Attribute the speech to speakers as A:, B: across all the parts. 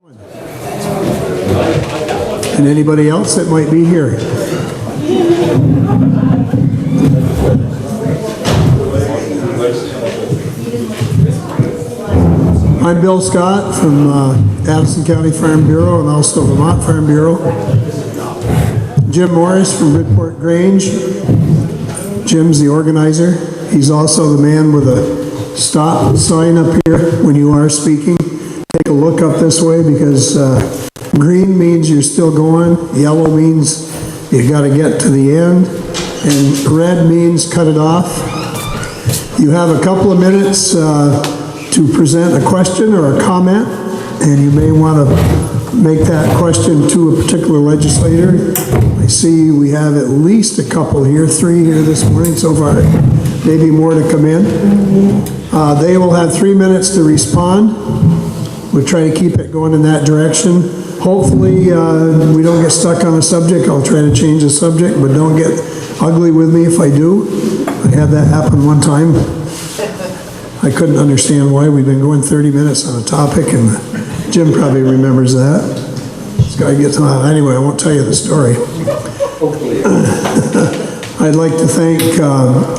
A: And anybody else that might be here. I'm Bill Scott from Addison County Farm Bureau and also Vermont Farm Bureau. Jim Morris from Bridport Grange. Jim's the organizer. He's also the man with a stop sign up here when you are speaking. Take a look up this way because green means you're still going, yellow means you got to get to the end, and red means cut it off. You have a couple of minutes to present a question or a comment, and you may want to make that question to a particular legislator. I see we have at least a couple here, 3 here this morning so far, maybe more to come in. They will have 3 minutes to respond. We'll try to keep it going in that direction. Hopefully, we don't get stuck on a subject. I'll try to change the subject, but don't get ugly with me if I do. I had that happen one time. I couldn't understand why. We've been going 30 minutes on a topic, and Jim probably remembers that. This guy gets on. Anyway, I won't tell you the story. I'd like to thank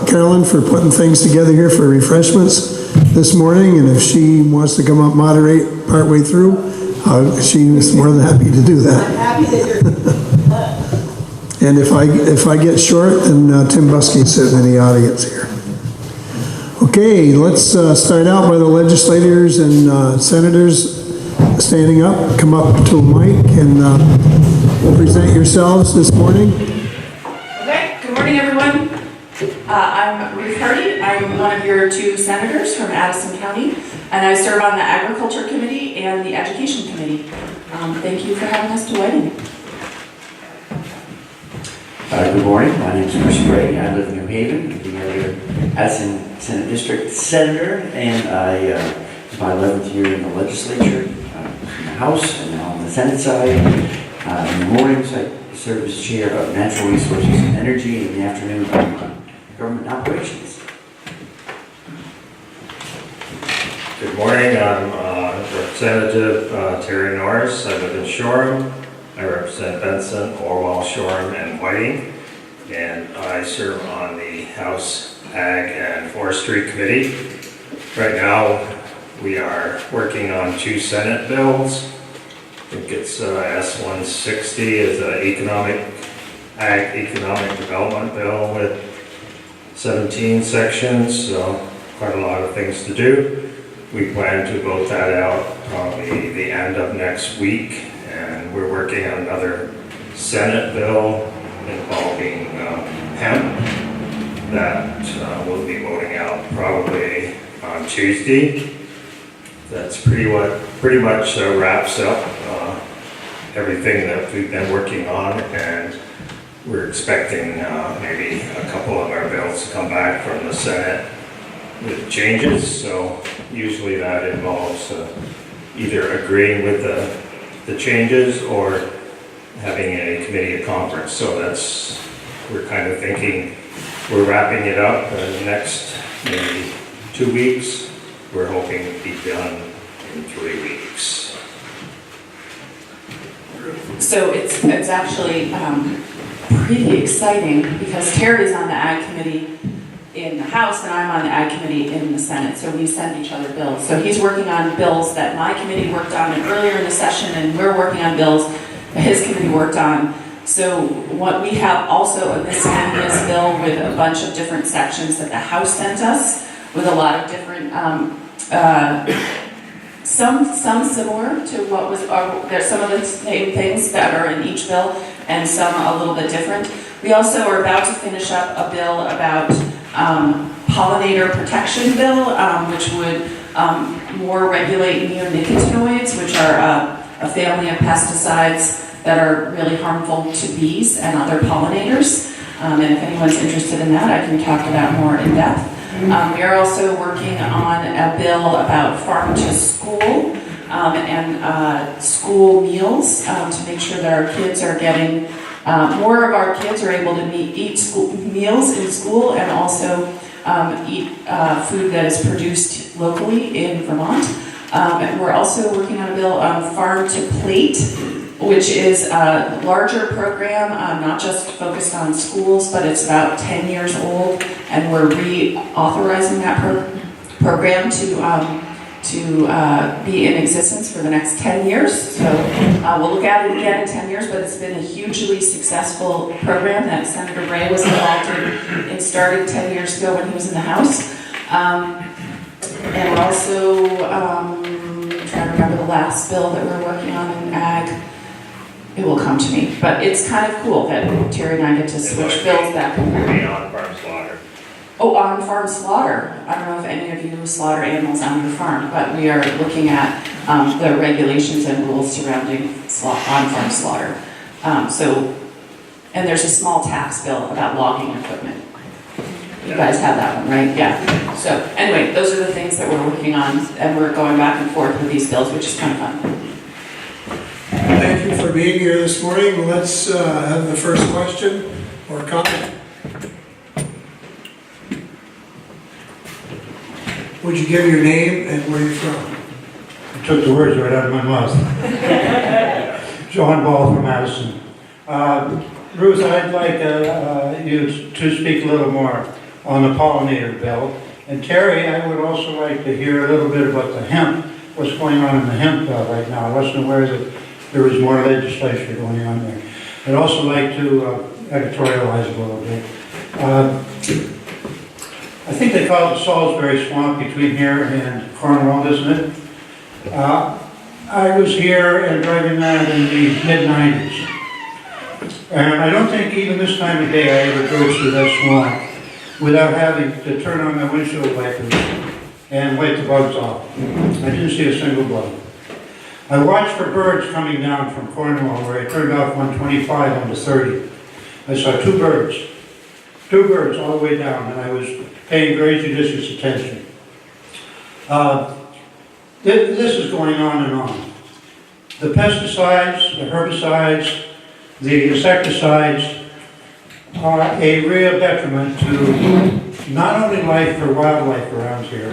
A: Carolyn for putting things together here for refreshments this morning, and if she wants to come up moderate partway through, she was more than happy to do that.
B: I'm happy that you're
A: And if I get short, then Tim Buskey is sitting in the audience here. Okay, let's start out by the legislators and senators standing up. Come up to a mic and present yourselves this morning.
B: Okay, good morning, everyone. I'm Ruth Hardy. I'm one of your 2 senators from Addison County, and I serve on the Agriculture Committee and the Education Committee. Thank you for having us to weigh in.
C: Good morning. My name is Chris Gray. I live in New Haven. I'm the other Addison Senate District Senator, and I it's my 11th year in the legislature, in the House, and now on the Senate side. In the mornings, I serve as chair of Natural Resources and Energy. In the afternoon, I'm on government operations.
D: Good morning. I'm Representative Terry Norris. I live in Shoreham. I represent Benson, Orwell, Shoreham, and Whiting, and I serve on the House Ag and Forestry Committee. Right now, we are working on 2 Senate bills. I think it's S-160 is an Ag Economic Development Bill with 17 sections, so quite a lot of things to do. We plan to vote that out probably the end of next week. And we're working on another Senate bill involving hemp that we'll be voting out probably on Tuesday. That's pretty much wraps up everything that we've been working on, and we're expecting maybe a couple of our bills to come back from the Senate with changes. So usually that involves either agreeing with the changes or having a committee of conference. So we're kind of thinking we're wrapping it up in the next maybe 2 weeks. We're hoping to be done in 3 weeks.
B: So it's actually pretty exciting because Terry's on the Ag Committee in the House and I'm on the Ag Committee in the Senate, so we send each other bills. So he's working on bills that my committee worked on earlier in the session, and we're working on bills that his committee worked on. So what we have also a miscellaneous bill with a bunch of different sections that the House sent us with a lot of different, some similar to what was, there's some of the same things that are in each bill and some a little bit different. We also are about to finish up a bill about pollinator protection bill, which would more regulate neonicotinoids, which are a family of pesticides that are really harmful to bees and other pollinators. And if anyone's interested in that, I can talk about more in depth. We are also working on a bill about farm to school and school meals to make sure that our kids are getting, more of our kids are able to eat school meals in school and also eat food that is produced locally in Vermont. And we're also working on a bill on farm to plate, which is a larger program, not just focused on schools, but it's about 10 years old, and we're reauthorizing that program to be in existence for the next 10 years. So we'll look at it again in 10 years, but it's been a hugely successful program that Senator Bray was involved in. It started 10 years ago when he was in the House. And we're also trying to remember the last bill that we're working on in Ag. It will come to me, but it's kind of cool that Terry and I get to switch bills back and forth.
D: On farm slaughter.
B: Oh, on farm slaughter. I don't know if any of you slaughter animals on your farm, but we are looking at the regulations and rules surrounding on-farm slaughter. And there's a small tax bill about logging equipment. You guys have that one, right? Yeah. So anyway, those are the things that we're working on, and we're going back and forth with these bills, which is kind of fun.
A: Thank you for being here this morning. Let's have the first question or comment. Would you give your name and where you're from?
E: You took the words right out of my mouth. John Ball from Addison. Ruth, I'd like you to speak a little more on the pollinator bill. And Terry, I would also like to hear a little bit about the hemp, what's going on in the hemp bill right now. I wasn't aware that there was more legislation going on there. I'd also like to editorialize a little bit. I think they call it Salisbury Swamp between here and Cornwall, isn't it? I was here and driving that in the mid-90s. And I don't think even this time of day I ever drove through that swamp without having to turn on my windshield wipers and wipe the bugs off. I didn't see a single bug. I watched for birds coming down from Cornwall where I turned off 125 onto 30. I saw two birds all the way down, and I was paying very judicious attention. This is going on and on. The pesticides, the herbicides, the insecticides are a real detriment to not only life or wildlife around here,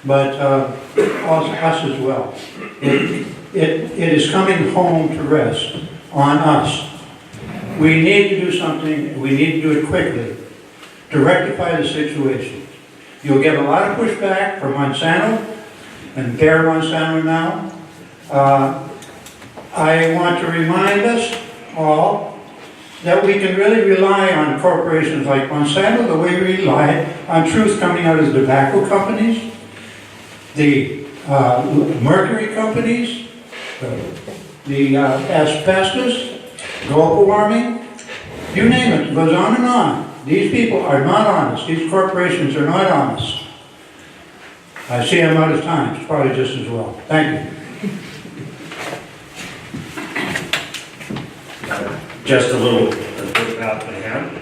E: but us as well. It is coming home to rest on us. We need to do something, we need to do it quickly to rectify the situation. You'll get a lot of pushback from Monsanto and Bayer Monsanto now. I want to remind us all that we can really rely on corporations like Monsanto the way we rely on truth coming out of the tobacco companies, the mercury companies, the asbestos, global warming, you name it, it goes on and on. These people are not honest. These corporations are not honest. I see I'm out of time. It's probably just as well. Thank you.
D: Just a bit about the hemp.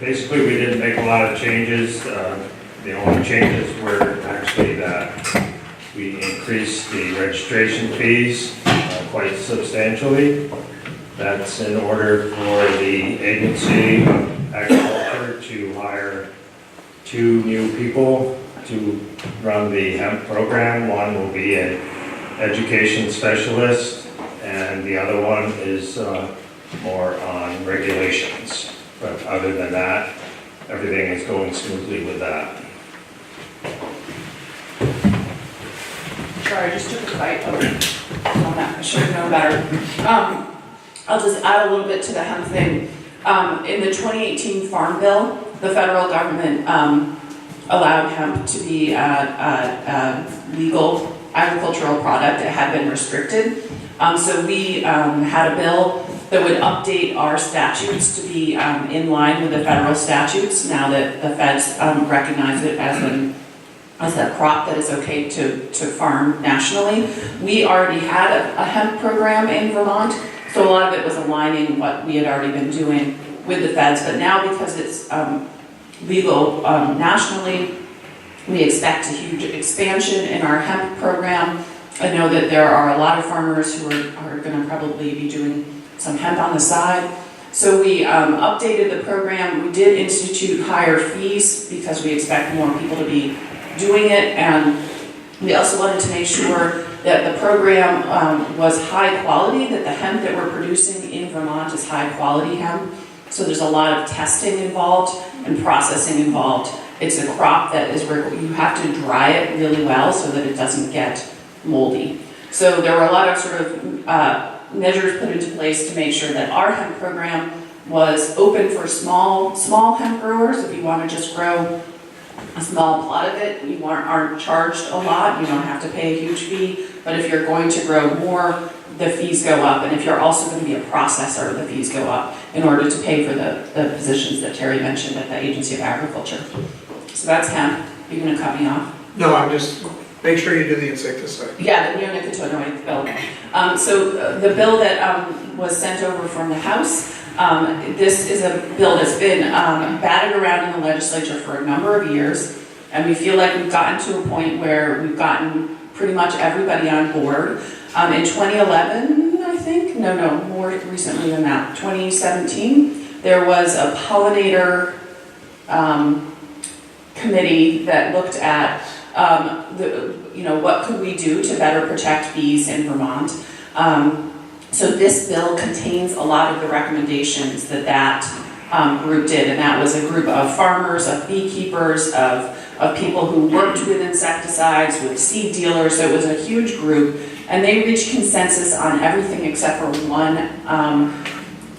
D: Basically, we didn't make a lot of changes. The only changes were actually that we increased the registration fees quite substantially. That's in order for the Agency of Agriculture to hire 2 new people to run the hemp program. One will be an education specialist, and the other one is more on regulations. But other than that, everything is going smoothly with that.
B: Sorry, I just took a bite of that. I should have known better. I'll just add a little bit to the hemp thing. In the 2018 Farm Bill, the federal government allowed hemp to be a legal agricultural product. It had been restricted. So we had a bill that would update our statutes to be in line with the federal statutes now that the feds recognize it as a crop that is okay to farm nationally. We already had a hemp program in Vermont, so a lot of it was aligning what we had already been doing with the feds, but now because it's legal nationally, we expect a huge expansion in our hemp program. I know that there are a lot of farmers who are going to probably be doing some hemp on the side. So we updated the program. We did institute higher fees because we expect more people to be doing it, and We also wanted to make sure that the program was high quality, that the hemp that we're producing in Vermont is high quality hemp. So there's a lot of testing involved and processing involved. It's a crop that is where you have to dry it really well so that it doesn't get moldy. So there were a lot of sort of measures put into place to make sure that our hemp program was open for small hemp growers. If you want to just grow a small plot of it, you aren't charged a lot, you don't have to pay a huge fee, but if you're going to grow more, the fees go up, and if you're also going to be a processor, the fees go up in order to pay for the positions that Terry mentioned at the Agency of Agriculture. So that's hemp. You're going to cut me off?
F: No, I'm just, make sure you do the insecticide.
B: Yeah, the neonicotinoid bill. So the bill that was sent over from the House, this is a bill that's been batted around in the legislature for a number of years, and we feel like we've gotten to a point where we've gotten pretty much everybody on board. In 2011, I think, no, more recently than that, 2017, there was a pollinator committee that looked at what could we do to better protect bees in Vermont. So this bill contains a lot of the recommendations that group did, and that was a group of farmers, of beekeepers, of people who worked with insecticides, with seed dealers. So it was a huge group, and they reached consensus on everything except for one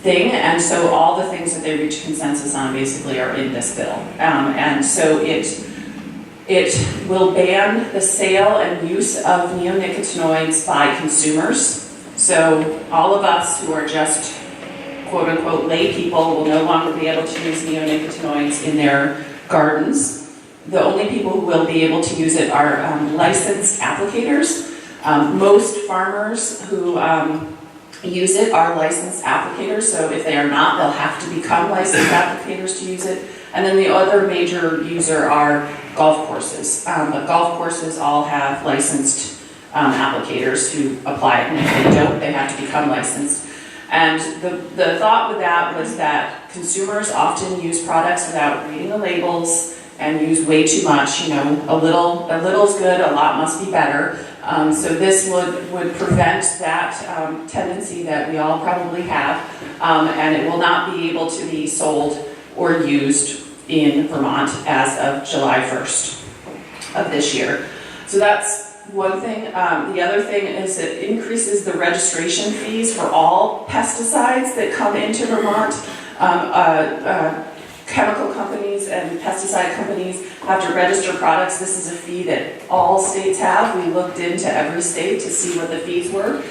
B: thing, and so all the things that they reached consensus on basically are in this bill. And so it will ban the sale and use of neonicotinoids by consumers. So all of us who are just quote unquote lay people will no longer be able to use neonicotinoids in their gardens. The only people who will be able to use it are licensed applicators. Most farmers who use it are licensed applicators, so if they are not, they'll have to become licensed applicators to use it. And then the other major user are golf courses. But golf courses all have licensed applicators who apply it, and if they don't, they have to become licensed. And the thought with that was that consumers often use products without reading the labels and use way too much. A little is good, a lot must be better. So this would prevent that tendency that we all probably have, and it will not be able to be sold or used in Vermont as of July 1st of this year. So that's one thing. The other thing is it increases the registration fees for all pesticides that come into Vermont. Chemical companies and pesticide companies have to register products. This is a fee that all states have. We looked into every state to see what the fees were.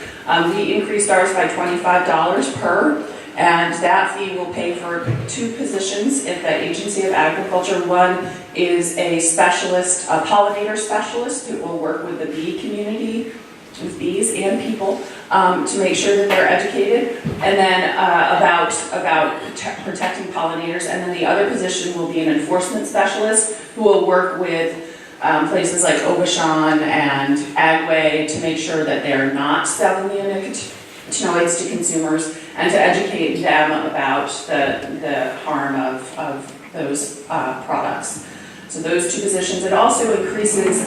B: We increased ours by $25 per, and that fee will pay for 2 positions at the Agency of Agriculture. One is a specialist, a pollinator specialist who will work with the bee community, with bees and people, to make sure that they're educated, and then about protecting pollinators. And then the other position will be an enforcement specialist who will work with places like Obashan and Agway to make sure that they're not selling neonicotinoids to consumers, and to educate them about the harm of those products. So those 2 positions. It also increases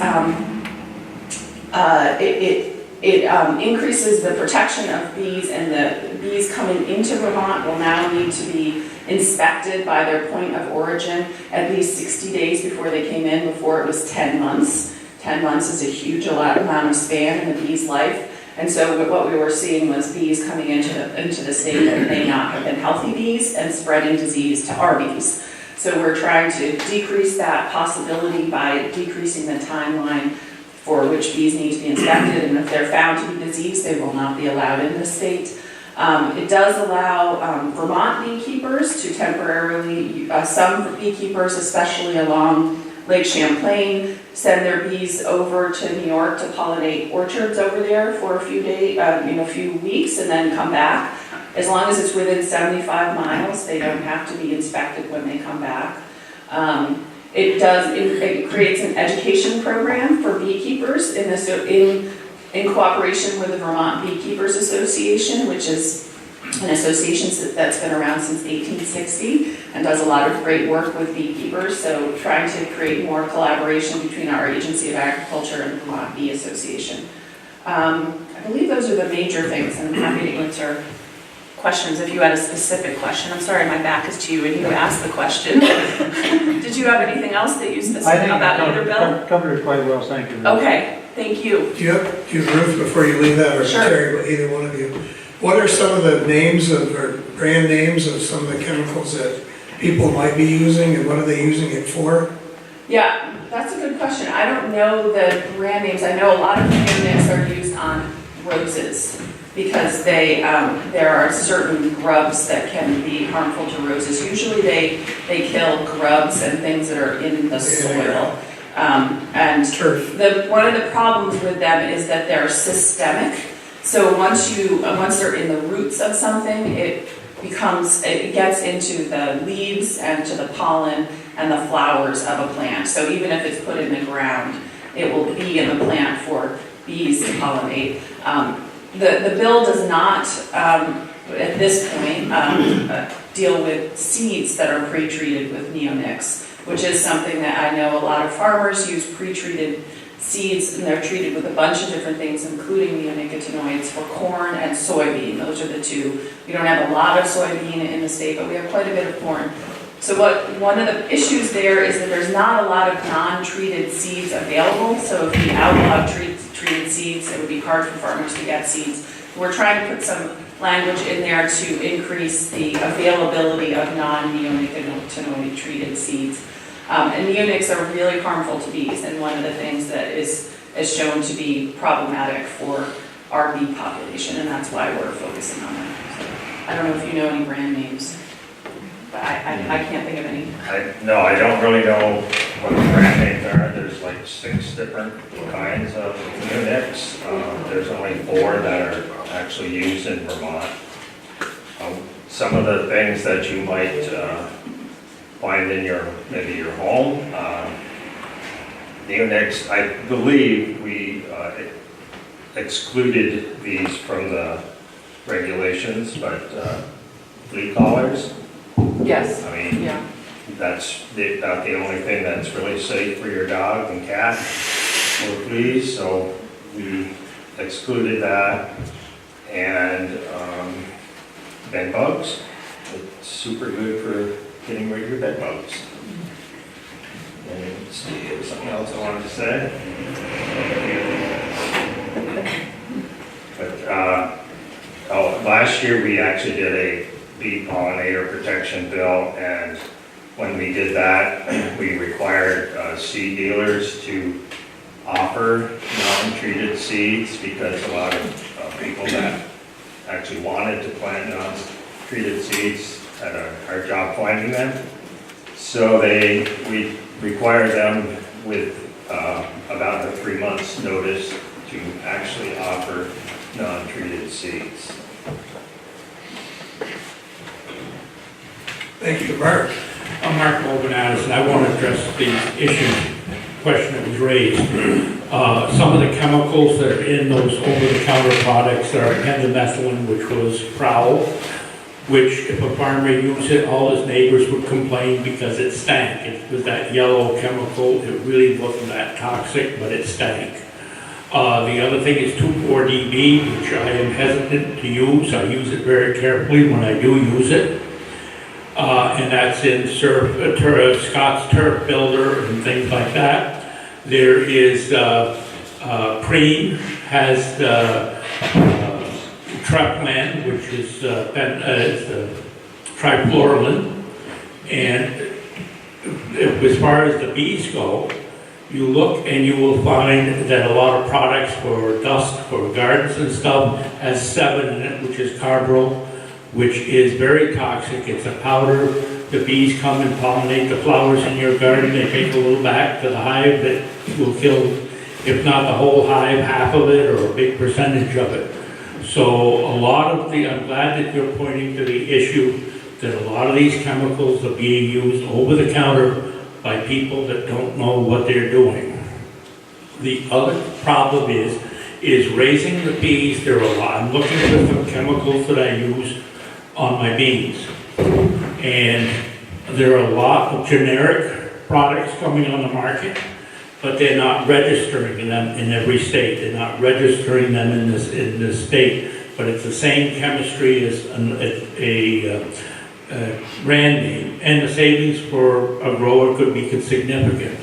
B: It increases the protection of bees, and the bees coming into Vermont will now need to be inspected by their point of origin at least 60 days before they came in. Before it was 10 months. 10 months is a huge amount of span in the bee's life. And so what we were seeing was bees coming into the state that may not have been healthy bees and spreading disease to our bees. So we're trying to decrease that possibility by decreasing the timeline for which bees need to be inspected, and if they're found to be diseased, they will not be allowed in the state. It does allow Vermont beekeepers to temporarily, some beekeepers, especially along Lake Champlain, send their bees over to New York to pollinate orchards over there for a few days, a few weeks, and then come back. As long as it's within 75 miles, they don't have to be inspected when they come back. It creates an education program for beekeepers in cooperation with the Vermont Beekeepers Association, which is an association that's been around since 1860 and does a lot of great work with beekeepers, so trying to create more collaboration between our Agency of Agriculture and the Vermont Bee Association. I believe those are the major things, and I'm happy to answer questions if you had a specific question. I'm sorry, my back is to you and you asked the question. Did you have anything else that you specific about either bill?
E: Covered it quite well, thank you.
B: Okay, thank you.
A: Do you have, Ruth, before you leave that, or
B: Sure.
A: Terry, either one of you, what are some of the names of, or brand names of some of the chemicals that people might be using, and what are they using it for?
B: Yeah, that's a good question. I don't know the brand names. I know a lot of neonics are used on roses because there are certain grubs that can be harmful to roses. Usually they kill grubs and things that are in the soil. And
A: Turf.
B: one of the problems with them is that they're systemic. So once they're in the roots of something, it gets into the leaves and to the pollen and the flowers of a plant. So even if it's put in the ground, it will be in the plant for bees to pollinate. The bill does not, at this point, deal with seeds that are pre-treated with neonics, which is something that I know a lot of farmers use pre-treated seeds, and they're treated with a bunch of different things, including neonicotinoids for corn and soybean. Those are the two. We don't have a lot of soybean in the state, but we have quite a bit of corn. So one of the issues there is that there's not a lot of non-treated seeds available. So if we outlawed treated seeds, it would be hard for farmers to get seeds. We're trying to put some language in there to increase the availability of non-neonicotinoid treated seeds. And neonics are really harmful to bees, and one of the things that is shown to be problematic for our bee population, and that's why we're focusing on that. So, I don't know if you know any brand names, but I can't think of any.
D: No, I don't really know what the brand names are. There's like 6 different kinds of neonics. There's only 4 that are actually used in Vermont. Some of the things that you might find in maybe your home, neonics, I believe we excluded these from the regulations, but flea collars,
B: Yes.
D: I mean,
B: Yeah.
D: that's about the only thing that's really safe for your dog and cat or fleas, so we excluded that. And bed bugs, it's super good for getting rid of your bed bugs. And let's see, there was something else I wanted to say. But last year we actually did a bee pollinator protection bill, and when we did that, we required seed dealers to offer non-treated seeds because a lot of people that actually wanted to plant non-treated seeds had a hard job finding them. So we required them with about a 3 months notice to actually offer non-treated seeds.
A: Thank you, Mark.
G: I'm Mark Logan Addison. I want to address the question that was raised. Some of the chemicals that are in those over-the-counter products are pendimethalin, which was prowl, which if a farmer used it, all his neighbors would complain because it stank. It was that yellow chemical. It really wasn't that toxic, but it stank. The other thing is 2,4-DB, which I am hesitant to use. I use it very carefully when I do use it. And that's in Scott's Turf Builder and things like that. There is Preen has Triplan, which is trifluralin. And as far as the bees go, you look and you will find that a lot of products for dust, for gardens and stuff, has 7 in it, which is carbaryl, which is very toxic. It's a powder. The bees come and pollinate the flowers in your garden. They take a little back to the hive that will kill, if not the whole hive, half of it or a big percentage of it. So I'm glad that you're pointing to the issue that a lot of these chemicals are being used over the counter by people that don't know what they're doing. The other problem is raising the bees. There are a lot. I'm looking for some chemicals that I use on my beans. And there are a lot of generic products coming on the market, but they're not registering them in every state. They're not registering them in this state, but it's the same chemistry as a brand name, and the savings for a grower could be significant.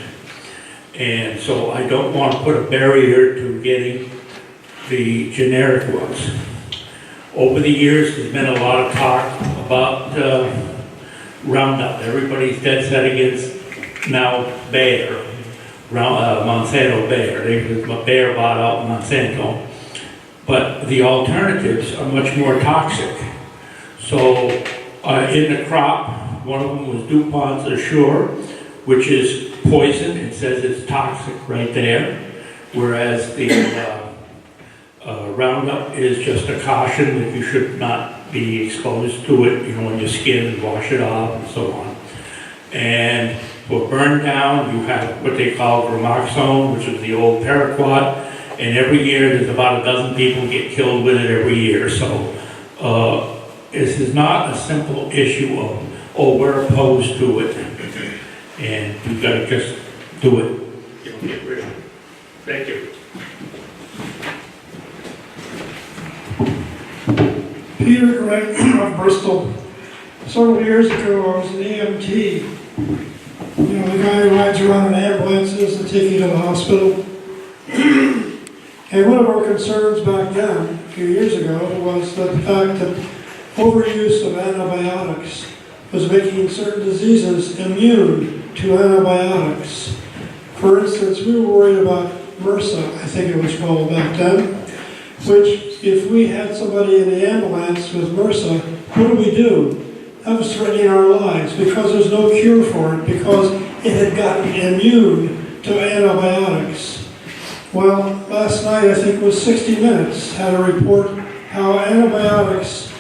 G: And so I don't want to put a barrier to getting the generic ones. Over the years, there's been a lot of talk about Roundup. Everybody's dead set against now Bayer, Monsanto Bayer. Bayer bought out Monsanto. But the alternatives are much more toxic. So in the crop, one of them was DuPont's Assure, which is poison. It says it's toxic right there. Whereas the Roundup is just a caution that you should not be exposed to it, you know, on your skin, and wash it off and so on. And for burn down, you have what they call Gramoxone, which is the old paraquat, and every year there's about a dozen people get killed with it every year. So this is not a simple issue of, oh, we're opposed to it, and you've got to just do it. You know, get rid of it. Thank you.
H: Peter Gregg of Bristol. Several years ago, I was an EMT. You know, the guy who rides around in ambulances and take you to the hospital. And one of our concerns back then, a few years ago, was the fact that overuse of antibiotics was making certain diseases immune to antibiotics. For instance, we were worried about MRSA, I think it was called back then, which if we had somebody in the ambulance with MRSA, what do? That was threatening our lives because there's no cure for it, because it had gotten immune to antibiotics. Well, last night, I think it was 60 Minutes, had a report how antibiotics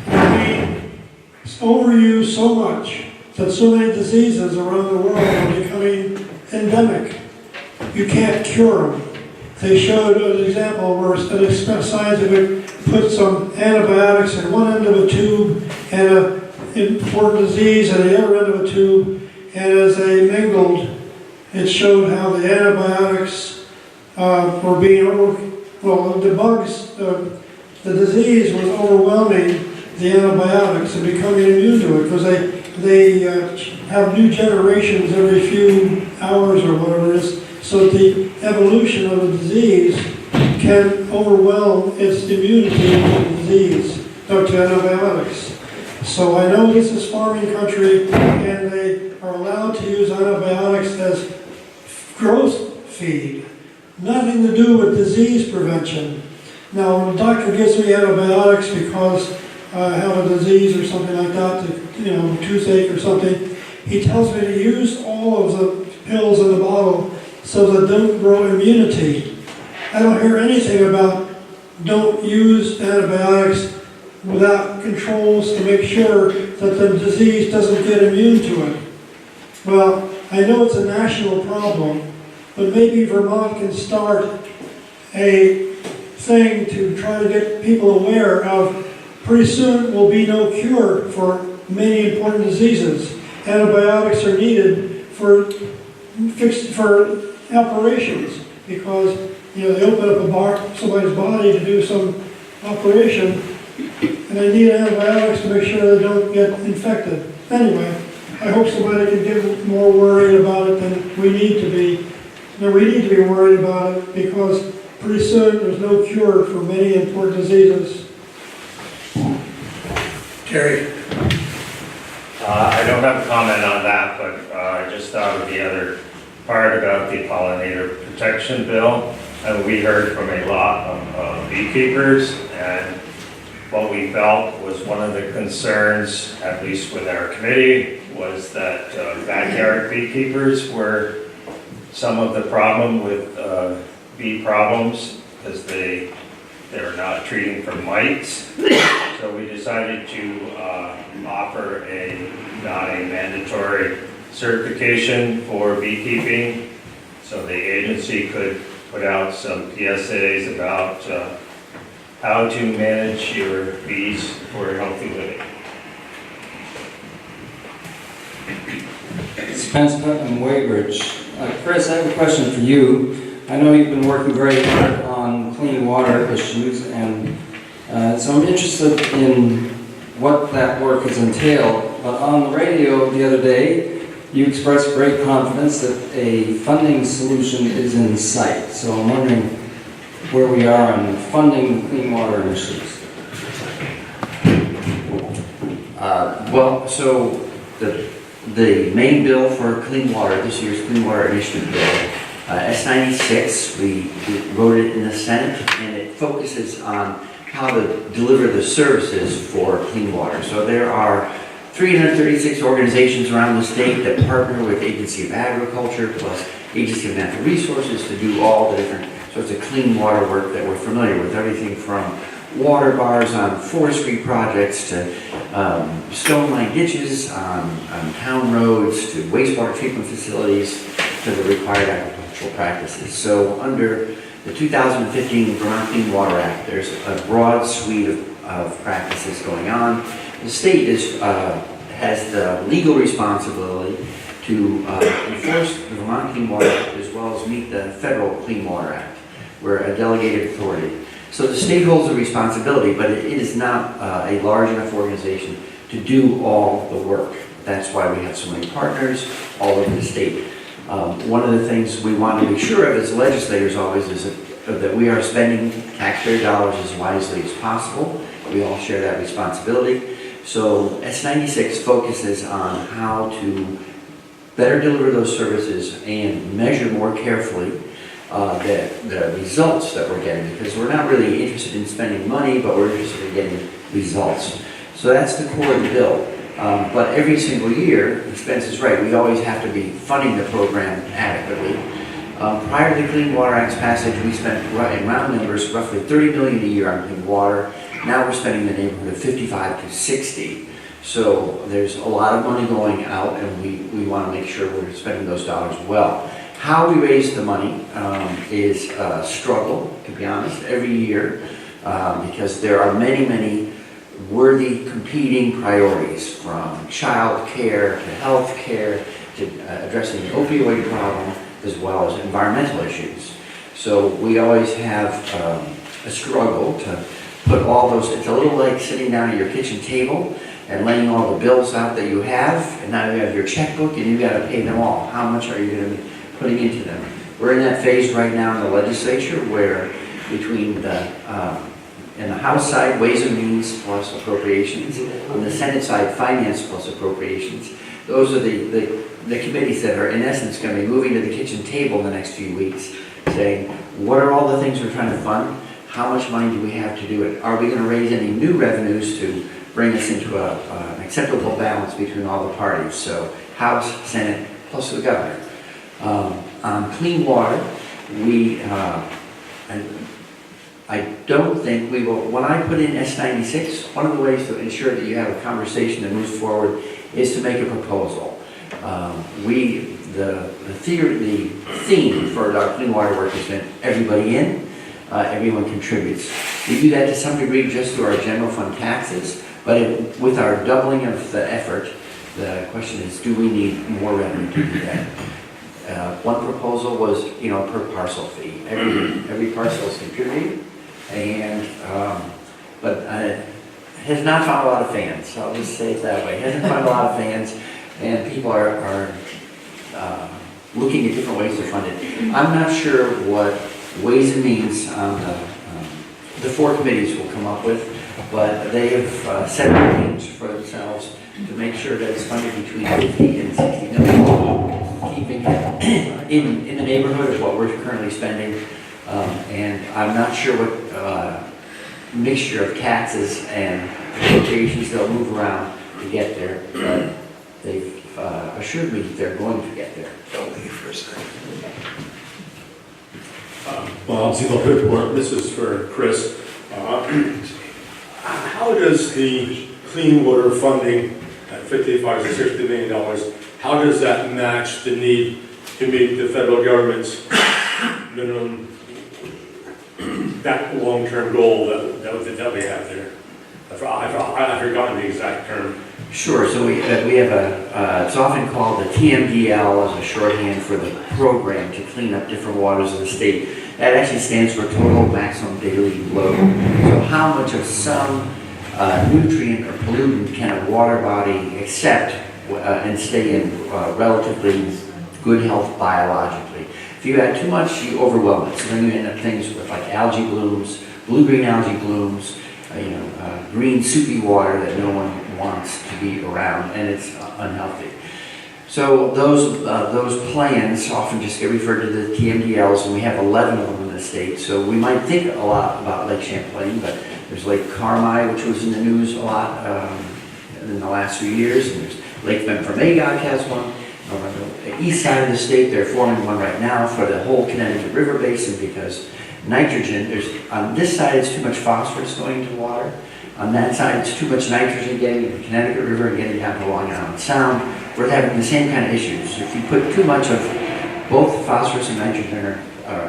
H: are being overused so much that so many diseases around the world are becoming endemic. You can't cure them. They showed an example where a scientific put some antibiotics in one end of a tube and an important disease at the other end of a tube, and as they mingled, it showed how the antibiotics were being the bugs, the disease was overwhelming the antibiotics and becoming immune to it, because they have new generations every few hours or whatever it is. So the evolution of the disease can overwhelm its immunity to the disease, to antibiotics. So I know this is farming country, and they are allowed to use antibiotics as growth feed. Nothing to do with disease prevention. Now, when a doctor gives me antibiotics because I have a disease or something like that, toothache or something, he tells me to use all of the pills in the bottle so that don't grow immunity. I don't hear anything about don't use antibiotics without controls to make sure that the disease doesn't get immune to it. Well, I know it's a national problem, but maybe Vermont can start a thing to try to get people aware of pretty soon will be no cure for many important diseases. Antibiotics are needed for operations because they open up somebody's body to do some operation, and they need antibiotics to make sure they don't get infected. Anyway, I hope somebody can get more worried about it than we need to be. Now, we need to be worried about it because pretty soon there's no cure for many important diseases.
F: Terry.
D: I don't have a comment on that, but I just thought of the other part about the pollinator protection bill. We heard from a lot of beekeepers, and what we felt was one of the concerns, at least with our committee, was that backyard beekeepers were some of the problem with bee problems because they're not treating for mites. So we decided to offer not a mandatory certification for beekeeping, so the agency could put out some PSAs about how to manage your bees for healthy living.
I: Spence Putnam, Weybridge. Chris, I have a question for you. I know you've been working very hard on clean water issues, and so I'm interested in what that work has entailed. But on the radio the other day, you expressed great confidence that a funding solution is in sight. So I'm wondering where we are on funding clean water initiatives.
C: So the main bill for clean water, this year's Clean Water Initiative Bill, S96, we wrote it in the Senate, and it focuses on how to deliver the services for clean water. So there are 336 organizations around the state that partner with Agency of Agriculture plus Agency of Natural Resources to do all the different sorts of clean water work that we're familiar with, everything from water bars on forestry projects to stone line ditches on town roads to wastewater treatment facilities to the required agricultural practices. So under the 2015 Vermont Clean Water Act, there's a broad suite of practices going on. The state has the legal responsibility to enforce the Vermont Clean Water Act as well as meet the federal Clean Water Act. We're a delegated authority. So the state holds a responsibility, but it is not a large enough organization to do all the work. That's why we have so many partners all over the state. One of the things we want to be sure of as legislators always is that we are spending taxpayer dollars as wisely as possible. We all share that responsibility. So S96 focuses on how to better deliver those services and measure more carefully the results that we're getting, because we're not really interested in spending money, but we're interested in getting results. So that's the core of the bill. But every single year, Spence is right, we always have to be funding the program adequately. Prior to the Clean Water Act's passage, we spent, in round numbers, roughly $30 million a year on clean water. Now we're spending in the neighborhood of 55 to 60. So there's a lot of money going out, and we want to make sure we're spending those dollars well. How we raise the money is a struggle, to be honest, every year, because there are many, many worthy competing priorities, from child care to health care to addressing the opioid problem, as well as environmental issues. So we always have a struggle to put all those, it's a little like sitting down at your kitchen table and laying all the bills out that you have, and now you have your checkbook and you've got to pay them all. How much are you going to be putting into them? We're in that phase right now in the legislature where between in the House side, Ways and Means plus appropriations, on the Senate side, Finance plus appropriations. Those are the committees that are in essence going to be moving to the kitchen table in the next few weeks, saying, what are all the things we're trying to fund? How much money do we have to do it? Are we going to raise any new revenues to bring us into an acceptable balance between all the parties? So House, Senate, plus the governor. On clean water, I don't think we will, when I put in S96, one of the ways to ensure that you have a conversation that moves forward is to make a proposal. The theme for our clean water work has been everybody in, everyone contributes. We do that to some degree just through our general fund taxes, but with our doubling of the effort, the question is, do we need more revenue to do that? One proposal was, per parcel fee. Every parcel is contributing, and but has not found a lot of fans. I'll just say it that way. Hasn't found a lot of fans, and people are looking at different ways to fund it. I'm not sure what Ways and Means on the four committees will come up with, but they have set a range for themselves to make sure that it's funded between 50 and 60 million, keeping it in the neighborhood of what we're currently spending. And I'm not sure what mixture of taxes and appropriations they'll move around to get there, but they've assured me they're going to get there.
F: Don't leave for a second.
J: Bob Ziegler report. This is for Chris. How does the clean water funding at $55 to $60 million, how does that match the need to meet the federal government's minimum, that long-term goal that we have there? I've forgotten the exact term.
C: Sure, so we have it's often called the TMDL as a shorthand for the program to clean up different waters of the state. That actually stands for total maximum daily load. So how much of some nutrient or pollutant can a water body accept and stay in relatively good health biologically. If you add too much, you overwhelm it. So then you end up things with like algae blooms, blue-green algae blooms, green soupy water that no one wants to be around, and it's unhealthy. So those plans often just get referred to the TMDLs, and we have 11 of them in the state. So we might think a lot about Lake Champlain, but there's Lake Carmi, which was in the news a lot in the last few years, and there's Lake Memphremagog has one. On the east side of the state, they're forming one right now for the whole Connecticut River Basin because nitrogen, on this side it's too much phosphorus going into water. On that side it's too much nitrogen getting into the Connecticut River and getting down to Long Island Sound. We're having the same kind of issues. If you put too much of both phosphorus and nitrogen are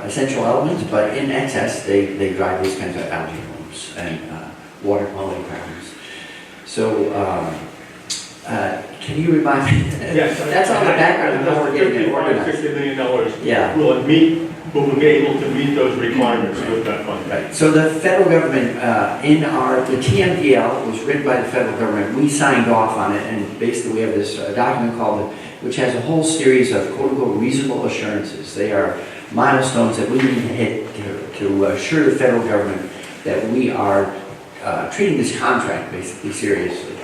C: essential elements, but in excess they drive these kinds of algae blooms and water quality problems. So can you remind me?
J: Yes.
C: That's all the background of how we're getting it organized.
J: $50 million.
C: Yeah.
J: Will we be able to meet those requirements with that fund?
C: Right. So the federal government, the TMDL was written by the federal government. We signed off on it, and basically we have this document which has a whole series of quote-unquote reasonable assurances. They are milestones that we need to hit to assure the federal government that we are treating this contract basically seriously.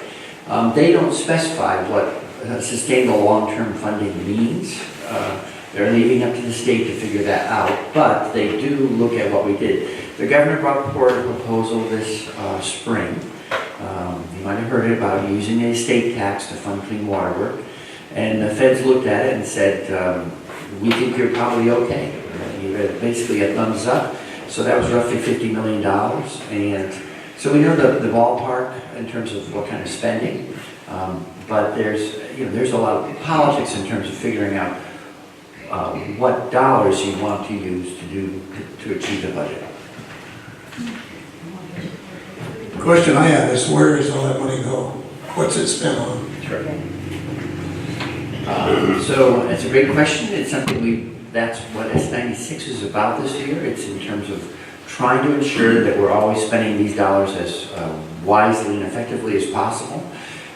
C: They don't specify what sustainable long-term funding means. They're leaving up to the state to figure that out, but they do look at what we did. The governor brought forward a proposal this spring. You might have heard about using a state tax to fund clean water work. And the feds looked at it and said, we think you're probably okay. You had basically a thumbs up. So that was roughly $50 million. And so we know the ballpark in terms of what kind of spending, but there's a lot of politics in terms of figuring out what dollars you want to use to achieve the budget.
A: The question I have is, where does all that money go? What's it spent on?
C: So it's a great question. It's something that's what S96 is about this year. It's in terms of trying to ensure that we're always spending these dollars as wisely and effectively as possible.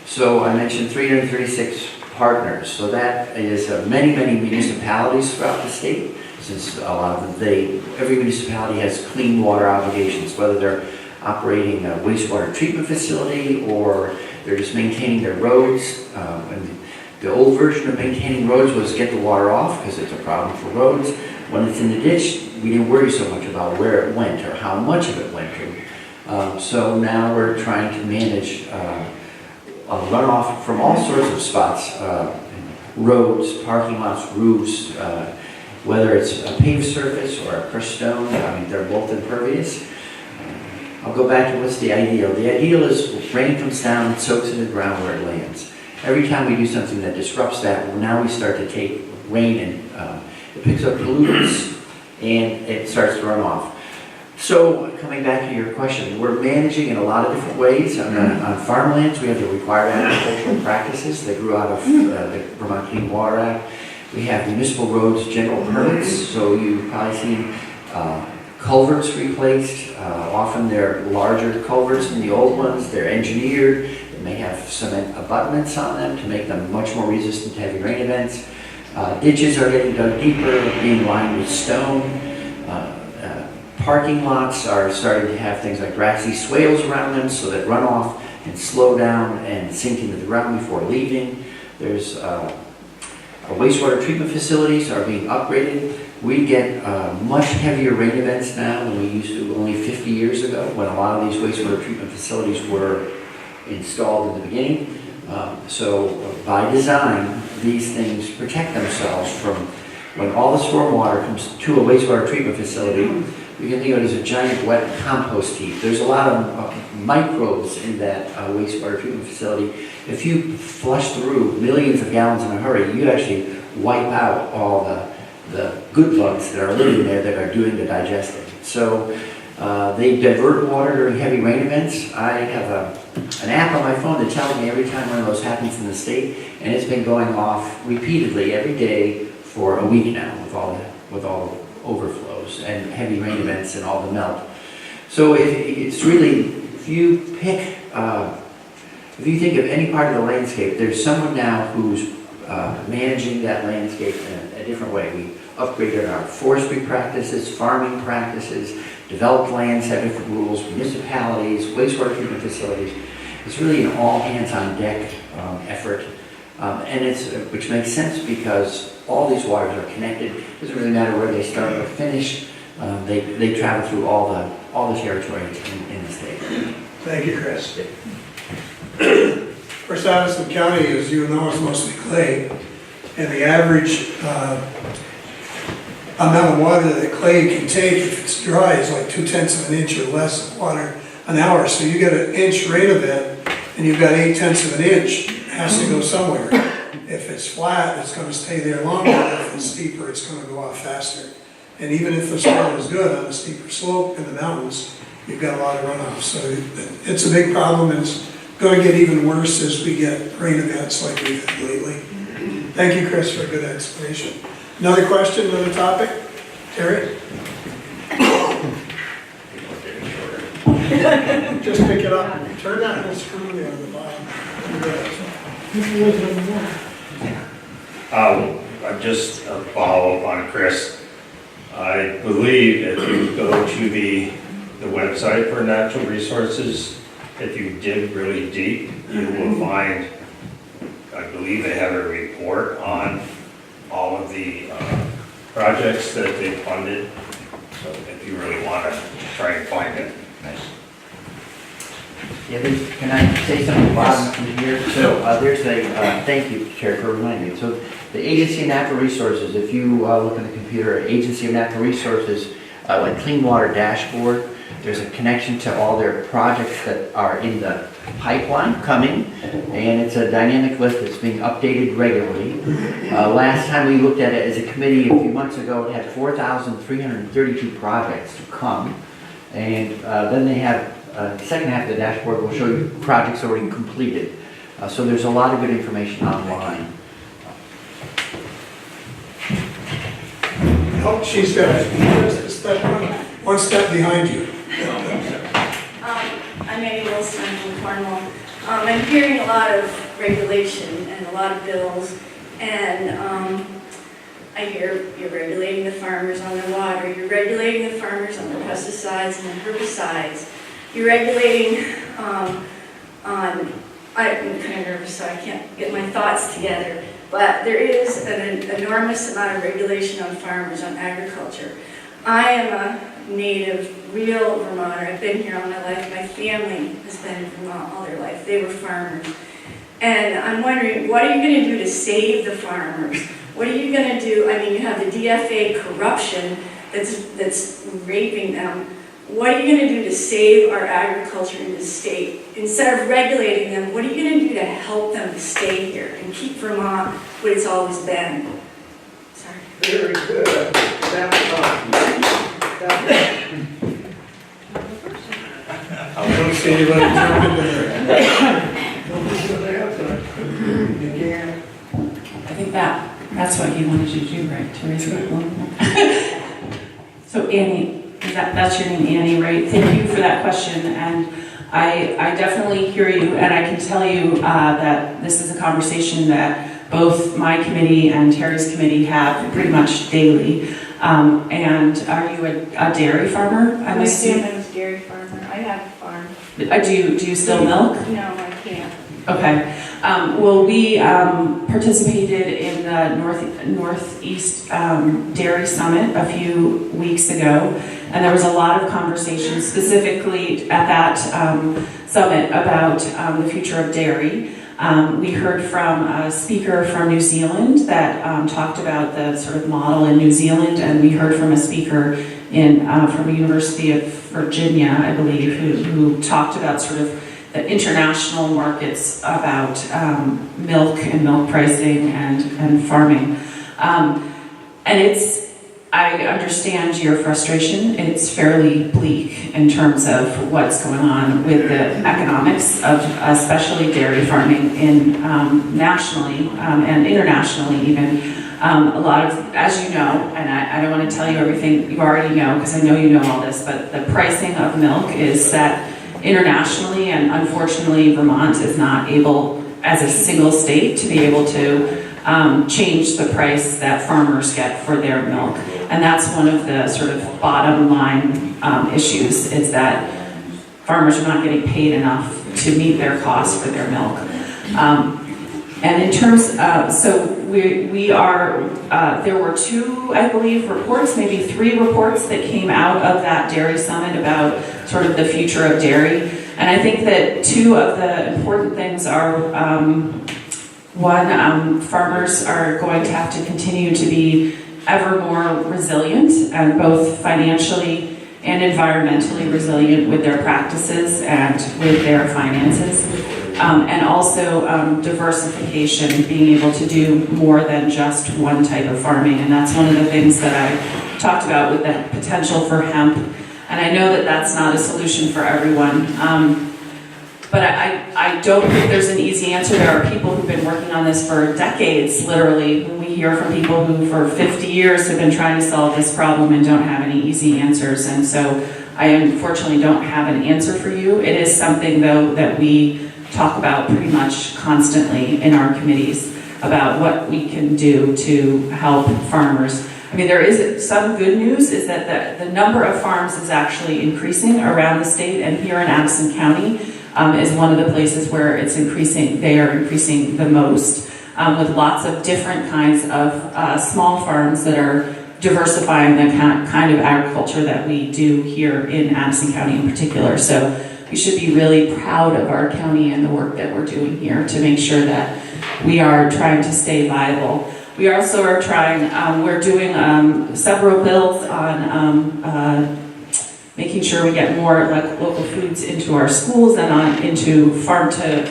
C: So I mentioned 336 partners. So that is many municipalities throughout the state, since a lot of them, every municipality has clean water obligations, whether they're operating a wastewater treatment facility or they're just maintaining their roads. And the old version of maintaining roads was get the water off because it's a problem for roads. When it's in the ditch, we didn't worry so much about where it went or how much of it went to. So now we're trying to manage runoff from all sorts of spots, roads, parking lots, roofs, whether it's a paved surface or a crushed stone. I mean, they're both impervious. I'll go back to what's the ideal. The ideal is rain comes down, it soaks in the ground where it lands. Every time we do something that disrupts that, now we start to take rain and it picks up pollutants and it starts to run off. So coming back to your question, we're managing in a lot of different ways. On farmlands, we have the required agricultural practices that grew out of the Vermont Clean Water Act. We have municipal roads general permits, so you've probably seen culverts replaced. Often they're larger culverts than the old ones. They're engineered. They may have cement abutments on them to make them much more resistant to heavy rain events. Ditches are getting dug deeper, being lined with stone. Parking lots are starting to have things like grassy swales around them so that runoff can slow down and sink into the ground before leaving. There's wastewater treatment facilities are being upgraded. We get much heavier rain events now than we used to only 50 years ago when a lot of these wastewater treatment facilities were installed in the beginning. So by design, these things protect themselves from when all the storm water comes to a wastewater treatment facility. You can think of it as a giant wet compost heap. There's a lot of microbes in that wastewater treatment facility. If you flush through millions of gallons in a hurry, you actually wipe out all the good bugs that are living there that are doing the digesting. So They divert water during heavy rain events. I have an app on my phone that tells me every time one of those happens in the state, and it's been going off repeatedly every day for a week now with all the overflows and heavy rain events and all the melt. So it's really, if you think of any part of the landscape, there's someone now who's managing that landscape in a different way. We upgraded our forestry practices, farming practices, developed lands have different rules, municipalities, wastewater treatment facilities. It's really an all hands on deck effort. And which makes sense because all these waters are connected. It doesn't really matter where they start or finish. They travel through all the territory in the state.
F: Thank you, Chris. Of course, Addison County, as you know, is mostly clay, and the average amount of water that clay can take if it's dry is like 0.2 of an inch or less of water an hour. So you get an inch rain event, and you've got 0.8 of an inch. It has to go somewhere. If it's flat, it's going to stay there longer. If it's steeper, it's going to go off faster. And even if the soil is good on a steeper slope in the mountains, you've got a lot of runoff. So it's a big problem, and it's going to get even worse as we get rain events like we've had lately. Thank you, Chris, for a good explanation. Another question, another topic? Terry? Just pick it up. Turn that little screw there on the bottom.
D: Just a follow-up on Chris. I believe if you go to the website for natural resources, if you dig really deep, you will find, I believe they have a report on all of the projects that they funded. So if you really want to try and find it.
C: Nice. Yeah, can I say something at the bottom here? So there's thank you, Chair, for reminding me. So the Agency of Natural Resources, if you look on the computer, Agency of Natural Resources, like Clean Water Dashboard, there's a connection to all their projects that are in the pipeline coming, and it's a dynamic list that's being updated regularly. Last time we looked at it as a committee a few months ago, it had 4,332 projects to come, and then they have the second half of the dashboard will show you projects already completed. So there's a lot of good information online.
F: Oh, she's got one step behind you.
K: I'm Eddie Wilson from Cornwall. I'm hearing a lot of regulation and a lot of bills, and I hear you're regulating the farmers on their water, you're regulating the farmers on their pesticides and their herbicides, you're regulating I'm kind of nervous, so I can't get my thoughts together, but there is an enormous amount of regulation on farmers, on agriculture. I am a native, real Vermonter. I've been here all my life. My family has been in Vermont all their life. They were farmers. And I'm wondering, what are you going to do to save the farmers? What are you going to do? I mean, you have the DFA corruption that's raping them. What are you going to do to save our agriculture in the state? Instead of regulating them, what are you going to do to help them to stay here and keep Vermont what it's always been? Sorry.
F: Very good. I don't see anybody jumping there.
B: I think that's what he wanted you to do, right? To raise that level. So Annie, that's your name, Annie, right? Thank you for that question, and I definitely hear you, and I can tell you that this is a conversation that both my committee and Terry's committee have pretty much daily. And are you a dairy farmer?
K: My family's a dairy farmer. I have a farm.
B: Do you still milk?
K: No, I can't.
B: Okay. Well, we participated in the Northeast Dairy Summit a few weeks ago, and there was a lot of conversation specifically at that summit about the future of dairy. We heard from a speaker from New Zealand that talked about the sort of model in New Zealand, and we heard from a speaker from the University of Virginia, I believe, who talked about sort of the international markets about milk and milk pricing and farming. And I understand your frustration. It's fairly bleak in terms of what's going on with the economics of especially dairy farming in nationally and internationally even. A lot of, as you know, and I don't want to tell you everything you already know because I know you know all this, but the pricing of milk is set internationally, and unfortunately Vermont is not able, as a single state, to be able to change the price that farmers get for their milk. And that's one of the sort of bottom line issues, is that farmers are not getting paid enough to meet their costs for their milk. And in terms, so we are, there were 2, I believe, reports, maybe 3 reports that came out of that dairy summit about sort of the future of dairy. And I think that 2 of the important things are, one, farmers are going to have to continue to be ever more resilient, and both financially and environmentally resilient with their practices and with their finances. And also diversification, being able to do more than just one type of farming. And that's one of the things that I talked about with the potential for hemp. And I know that that's not a solution for everyone. But I don't think there's an easy answer. There are people who've been working on this for decades, literally. We hear from people who for 50 years have been trying to solve this problem and don't have any easy answers. And so I unfortunately don't have an answer for you. It is something, though, that we talk about pretty much constantly in our committees about what we can do to help farmers. I mean, there is some good news, is that the number of farms is actually increasing around the state, and here in Addison County is one of the places where it's increasing. They are increasing the most, with lots of different kinds of small farms that are diversifying the kind of agriculture that we do here in Addison County in particular. So we should be really proud of our county and the work that we're doing here to make sure that we are trying to stay viable. We also are trying, we're doing several bills on making sure we get more local foods into our schools and into farm to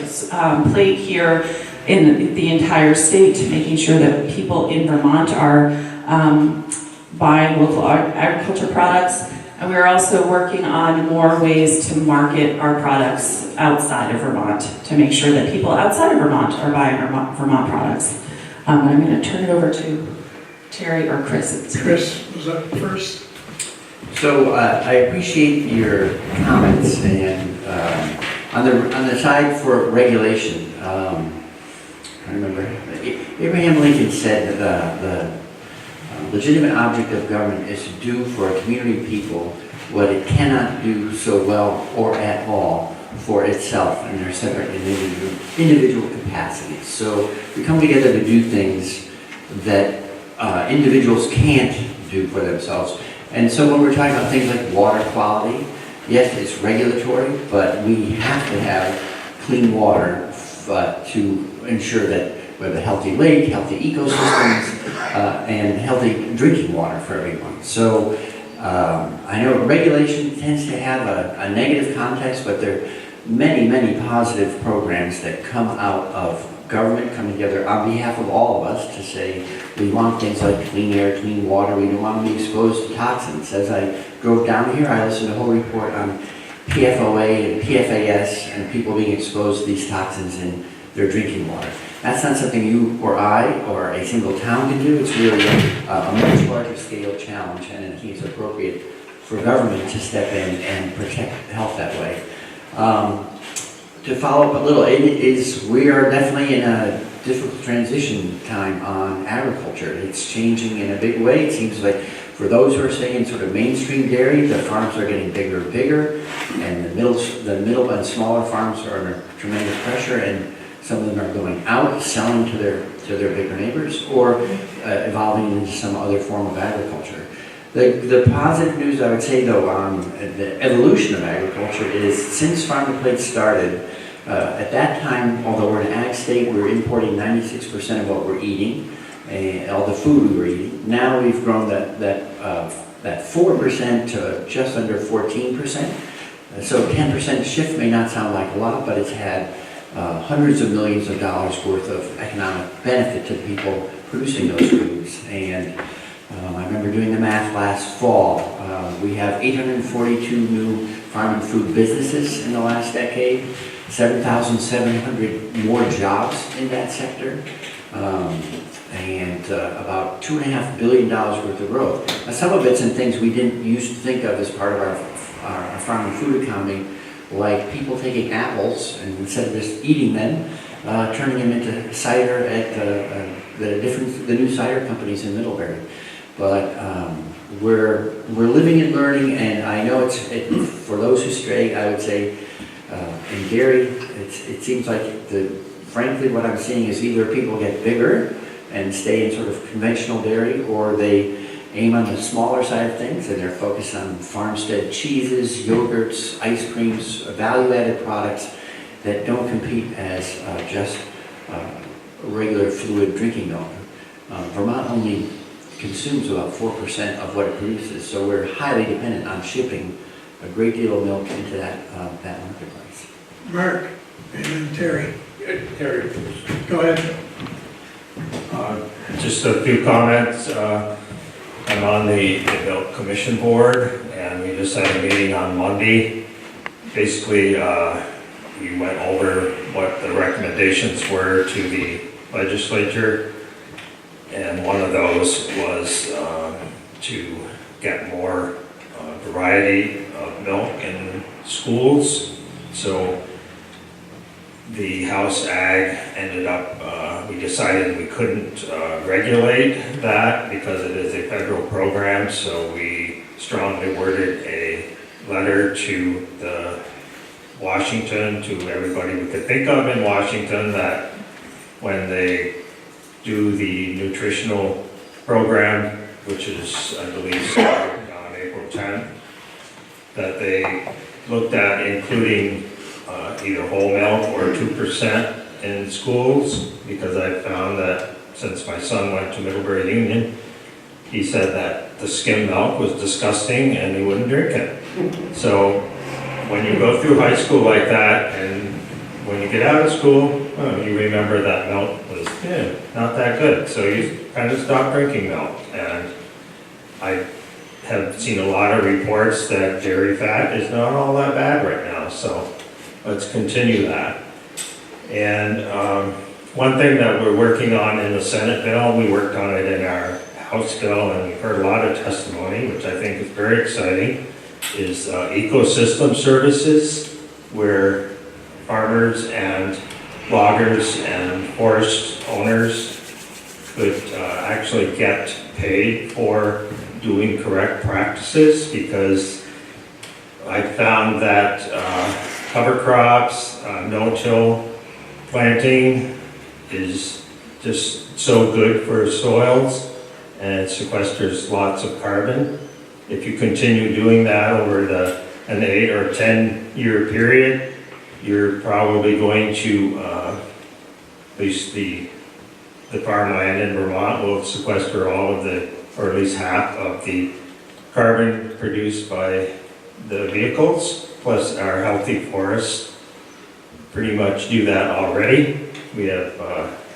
B: plate here in the entire state, making sure that people in Vermont are buying local agriculture products. And we're also working on more ways to market our products outside of Vermont, to make sure that people outside of Vermont are buying our Vermont products. I'm going to turn it over to Terry or Chris.
F: Chris was up first.
C: So I appreciate your comments, and on the side for regulation, I remember Abraham Lincoln said that the legitimate object of government is to do for a community of people what it cannot do so well or at all for itself in their separate individual capacities. So we come together to do things that individuals can't do for themselves. And so when we're talking about things like water quality, yes, it's regulatory, but we have to have clean water to ensure that we have a healthy lake, healthy ecosystems, and healthy drinking water for everyone. So I know regulation tends to have a negative context, but there are many, many positive programs that come out of government coming together on behalf of all of us to say we want things like clean air, clean water, we don't want to be exposed to toxins. As I drove down here, I listened to a whole report on PFOA and PFAS and people being exposed to these toxins in their drinking water. That's not something you or I or a single town can do. It's really a much larger scale challenge, and I think it's appropriate for government to step in and protect health that way. To follow up a little, we are definitely in a difficult transition time on agriculture. It's changing in a big way. It seems like for those who are staying in sort of mainstream dairy, the farms are getting bigger and bigger, and the middle and smaller farms are under tremendous pressure, and some of them are going out, selling to their bigger neighbors, or evolving into some other form of agriculture. The positive news, I would say, though, on the evolution of agriculture is since farm to plate started, at that time, although we're an ag state, we were importing 96% of what we're eating, all the food we were eating. Now we've grown that 4% to just under 14%. So 10% shift may not sound like a lot, but it's had hundreds of millions of dollars worth of economic benefit to the people producing those foods. And I remember doing the math last fall. We have 842 new farm and food businesses in the last decade, 7,700 more jobs in that sector, and about $2.5 billion worth of growth. Now, some of it's in things we didn't used to think of as part of our farm and food economy, like people taking apples and instead of just eating them, turning them into cider at the new cider companies in Middlebury. But we're living and learning, and I know for those who stray, I would say in dairy, it seems like frankly what I'm seeing is either people get bigger and stay in sort of conventional dairy, or they aim on the smaller side of things and they're focused on farmstead cheeses, yogurts, ice creams, value-added products that don't compete as just regular fluid drinking milk. Vermont only consumes about 4% of what it produces, so we're highly dependent on shipping a great deal of milk into that marketplace.
F: Mark, and then Terry.
G: Terry, please.
F: Go ahead.
D: Just a few comments. I'm on the Milk Commission Board, and we just had a meeting on Monday. Basically, we went over what the recommendations were to the legislature, and one of those was to get more variety of milk in schools. So the House Ag ended up, we decided we couldn't regulate that because it is a federal program, so we strongly worded a letter to Washington, to everybody we could think of in Washington, that when they do the nutritional program, which is, I believe, started on April 10th, that they looked at including either whole milk or 2% in schools, because I found that since my son went to Middlebury Union, he said that the skim milk was disgusting and he wouldn't drink it. So when you go through high school like that, and when you get out of school, you remember that milk was not that good. So you kind of stop drinking milk. And I have seen a lot of reports that dairy fat is not all that bad right now. So let's continue that. And one thing that we're working on in the Senate bill, we worked on it in our House bill, and we've heard a lot of testimony, which I think is very exciting, is ecosystem services, where farmers and loggers and forest owners could actually get paid for doing correct practices, because I found that cover crops, no-till planting is just so good for soils, and it sequesters lots of carbon. If you continue doing that over an 8 or 10 year period, you're probably going to, at least the farmland in Vermont will sequester all of or at least half of the carbon produced by the vehicles, plus our healthy forests pretty much do that already. We have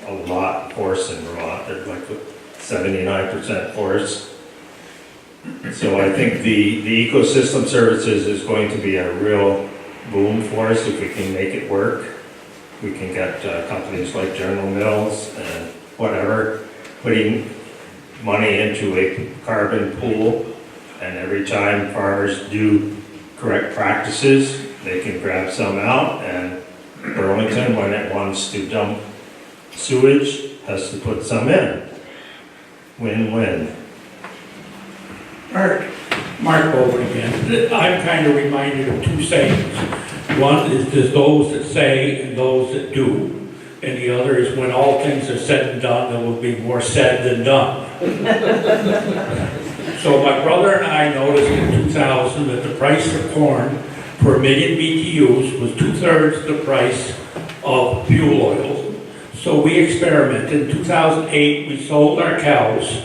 D: a lot of forests in Vermont. They're like 79% forests. So I think the ecosystem services is going to be a real boom for us if we can make it work. We can get companies like General Mills and whatever putting money into a carbon pool, and every time farmers do correct practices, they can grab some out, and Burlington, when it wants to dump sewage, has to put some in. Win-win.
G: Mark over again. I'm kind of reminded of two sayings. One is there's those that say and those that do. And the other is when all things are said and done, there will be more said than done. So my brother and I noticed in 2000 that the price of corn per million BTUs was 2/3 the price of fuel oil. So we experimented. In 2008, we sold our cows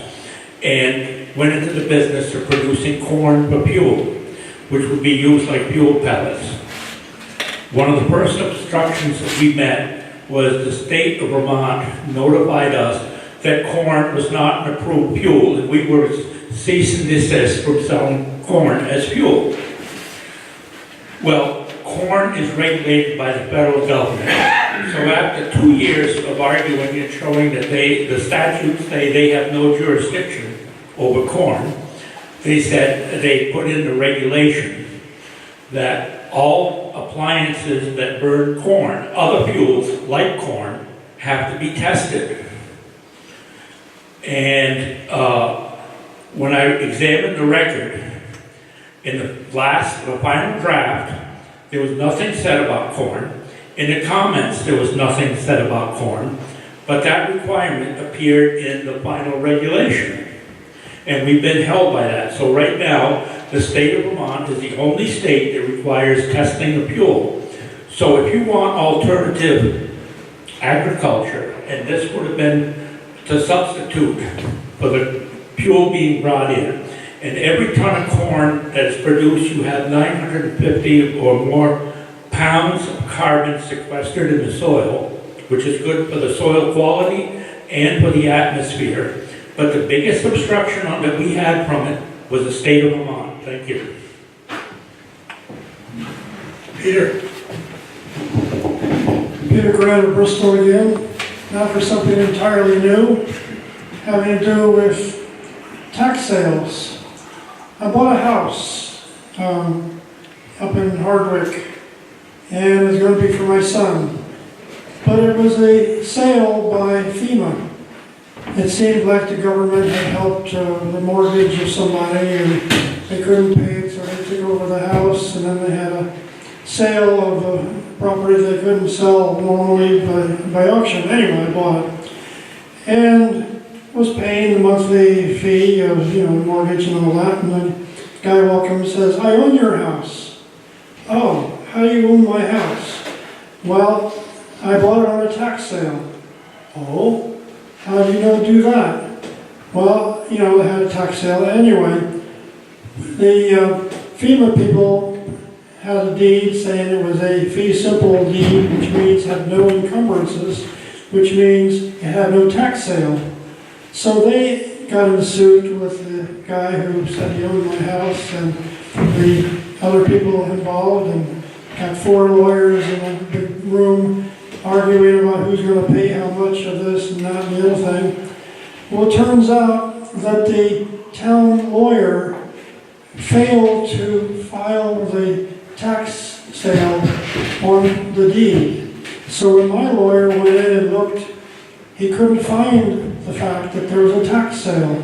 G: and went into the business of producing corn for fuel, which would be used like fuel pellets. One of the first obstructions that we met was the state of Vermont notified us that corn was not an approved fuel, and we were cease and desist from selling corn as fuel. Well, corn is regulated by the federal government. So after 2 years of arguing and showing that the statutes say they have no jurisdiction over corn, they said they put in the regulation that all appliances that burn corn, other fuels like corn, have to be tested. And when I examined the record, in the final draft, there was nothing said about corn. In the comments, there was nothing said about corn, but that requirement appeared in the final regulation. And we've been held by that. So right now, the state of Vermont is the only state that requires testing of fuel. So if you want alternative agriculture, and this would have been to substitute for the fuel being brought in, and every ton of corn that's produced, you have 950 or more pounds of carbon sequestered in the soil, which is good for the soil quality and for the atmosphere. But the biggest obstruction that we had from it was the state of Vermont. Thank you.
F: Peter?
H: Peter Grant of Bristol again, now for something entirely new, having to do with tax sales. I bought a house up in Hardwick, and it's going to be for my son. But it was a sale by FEMA. It seemed like the government had helped the mortgage of somebody, and they couldn't pay it, so they took over the house, and then they had a sale of a property they couldn't sell normally by auction. Anyway, I bought it. And was paying the monthly fee of, mortgage and all that, and the guy walks up and says, "I own your house." "Oh, how do you own my house?" "Well, I bought it on a tax sale." "Oh, how do you do that?" "Well, they had a tax sale." Anyway, the FEMA people had a deed saying it was a fee simple deed, which means had no encumbrances, which means it had no tax sale. So they got in a suit with the guy who said he owned my house and the other people involved, and got 4 lawyers in a big room arguing about who's going to pay how much of this and that and the other thing. Well, it turns out that the town lawyer failed to file the tax sale on the deed. So when my lawyer went in and looked, he couldn't find the fact that there was a tax sale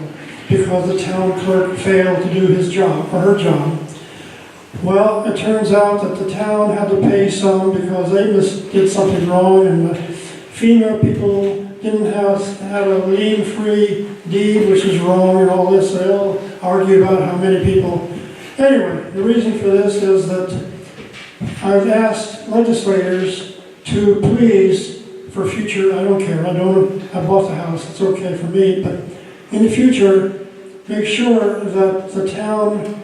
H: because the town clerk failed to do his job, or her job. Well, it turns out that the town had to pay some because they did something wrong, and the FEMA people didn't have a lien-free deed, which is wrong, and all this. They all argue about how many people. Anyway, the reason for this is that I've asked legislators to please, for future, I don't care, I bought the house, it's okay for me, but in the future, make sure that the town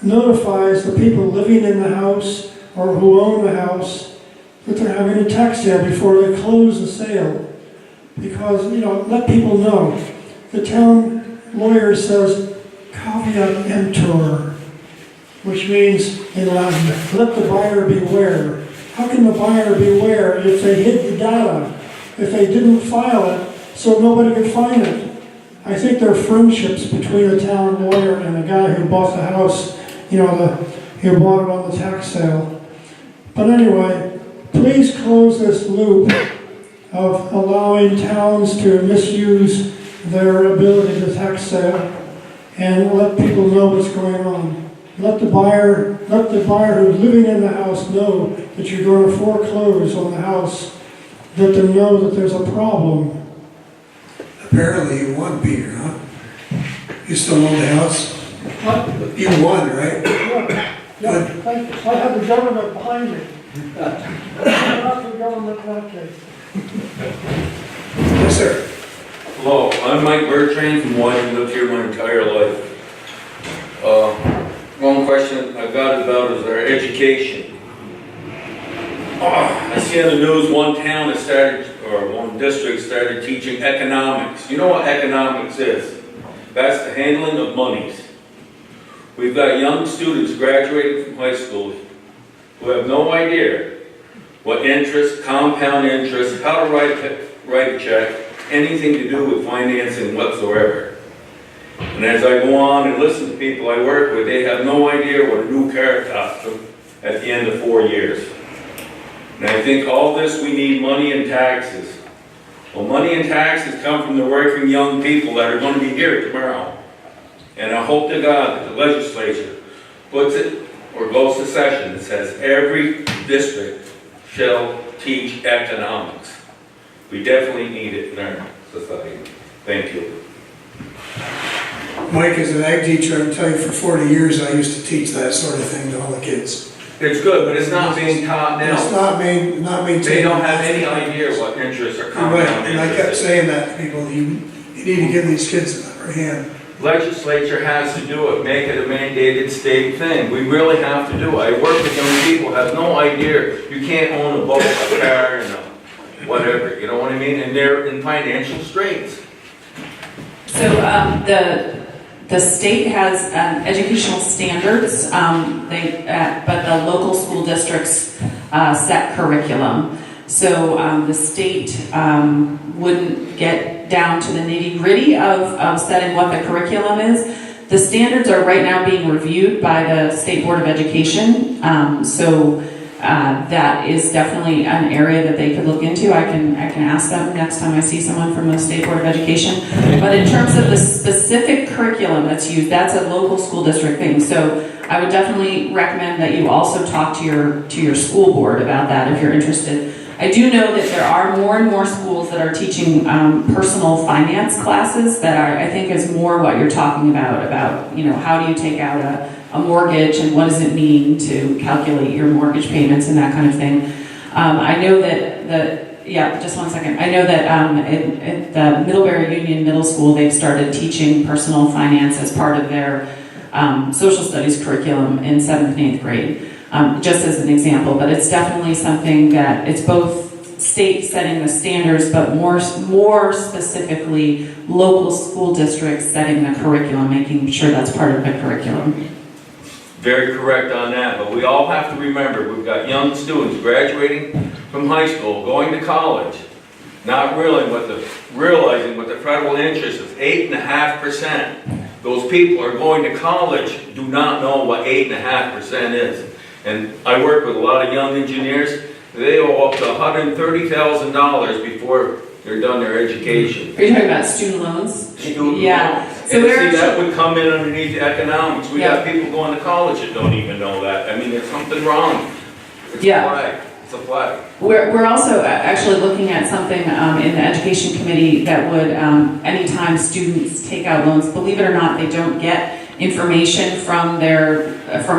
H: notifies the people living in the house or who own the house that they're having a tax sale before they close the sale. Because, let people know. The town lawyer says, caveat emptor, which means in Latin, let the buyer beware. How can the buyer beware if they hid the data, if they didn't file it so nobody could find it? I think there are friendships between a town lawyer and a guy who bought the house, who bought it on the tax sale. But anyway, please close this loop of allowing towns to misuse their ability to tax sale and let people know what's going on. Let the buyer who's living in the house know that you're going to foreclose on the house, let them know that there's a problem.
F: Apparently you won, Peter, huh? You still own the house?
H: What?
F: You won, right?
H: Yeah, I have the government behind me. Not the government in that case.
F: Yes, sir.
L: Hello, I'm Mike Bertrand from Whiting, lived here my entire life. One question I've got about is our education. I see on the news one town that started, or one district started teaching economics. You know what economics is? That's the handling of monies. We've got young students graduating from high school who have no idea what interest, compound interest, how to write a check, anything to do with financing whatsoever. And as I go on and listen to people I work with, they have no idea what a new car costs them at the end of 4 years. And I think all this, we need money and taxes. Well, money and taxes come from the working young people that are going to be here tomorrow. And I hope to God that the legislature puts it, or goes to session, that says every district shall teach economics. We definitely need it in our society. Thank you.
F: Mike is an ag teacher. I can tell you for 40 years I used to teach that sort of thing to all the kids.
L: It's good, but it's not being taught now.
F: It's not being
L: They don't have any idea what interest or
F: You're
L: compound
F: right,
L: interest
F: and I kept
L: is.
F: saying that to people, you need to give these kids an upper hand.
L: Legislature has to do it, make it a mandated state thing. We really have to do it. I work with young people who have no idea. You can't own a boat, a car, and a whatever, you know what I mean? And they're in financial straits.
B: So the state has educational standards, but the local school districts set curriculum. So the state wouldn't get down to the nitty-gritty of setting what the curriculum is. The standards are right now being reviewed by the State Board of Education. That is definitely an area that they could look into. I can ask them next time I see someone from the State Board of Education. But in terms of the specific curriculum that's used, that's a local school district thing. So I would definitely recommend that you also talk to your school board about that if you're interested. I do know that there are more and more schools that are teaching personal finance classes that are, I think, is more what you're talking about, you know, how do you take out a mortgage and what does it mean to calculate your mortgage payments and that kind of thing. I know just one second. I know that at the Middlebury Union Middle School, they've started teaching personal finance as part of their social studies curriculum in 7th and 8th grade, just as an example. But it's definitely something that it's both state setting the standards, but more specifically local school districts setting the curriculum, making sure that's part of the curriculum.
L: Very correct on that, but we all have to remember, we've got young students graduating from high school, going to college, not realizing what the federal interest is, 8.5%. Those people are going to college, do not know what 8.5% is. And I work with a lot of young engineers, they owe up to $130,000 before they're done their education.
B: Are you talking about student loans?
L: Student
B: Yeah.
L: loans.
B: So
L: And see, that would come in underneath the economics. We got people going to college that don't even know that. I mean, there's something wrong. It's a flag. It's a flag.
B: We're also actually looking at something in the education committee that would, anytime students take out loans, believe it or not, they don't get information from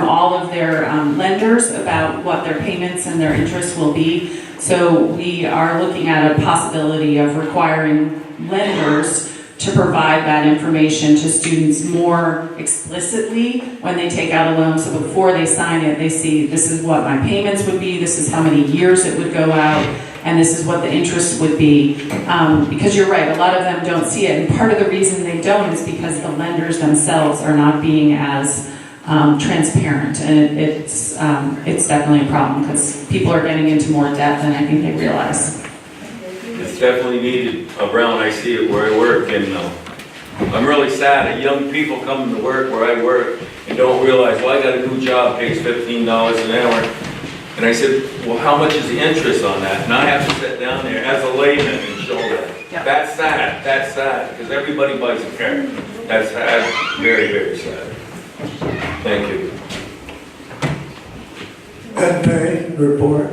B: all of their lenders about what their payments and their interest will be. So we are looking at a possibility of requiring lenders to provide that information to students more explicitly when they take out a loan. So before they sign it, they see this is what my payments would be, this is how many years it would go out, and this is what the interest would be. Because you're right, a lot of them don't see it, and part of the reason they don't is because the lenders themselves are not being as transparent, and it's definitely a problem because people are getting into more debt than I think they realize.
L: It's definitely needed around. I see it where I work, and I'm really sad that young people come to work where I work and don't realize, well, I got a new job, pays $15 an hour. And I said, well, how much is the interest on that? And I have to sit down there as a layman and show that.
B: Yeah.
L: That's sad, because everybody buys a car. That's sad, very, very sad. Thank you.
M: Ed Perry, report.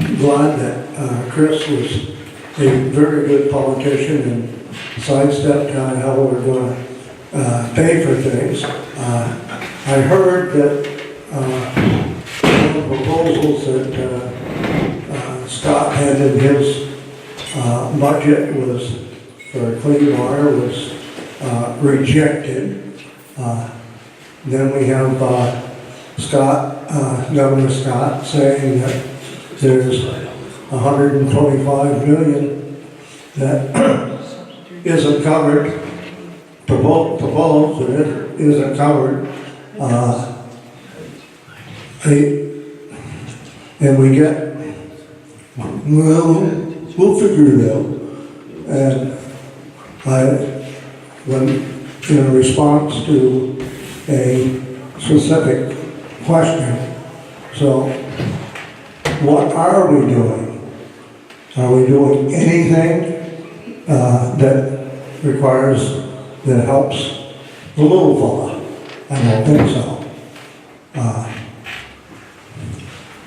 M: I'm glad that Chris was a very good politician and sidestepped on how we're going to pay for things. I heard that one of the proposals that Scott had in his budget was for clean water was rejected. Then we have Governor Scott saying that there's 125 million that isn't covered, proposed that isn't covered. And we get, well, we'll figure it out. And when in response to a specific question, so what are we doing? Are we doing anything that requires, that helps the little fella? I don't think so.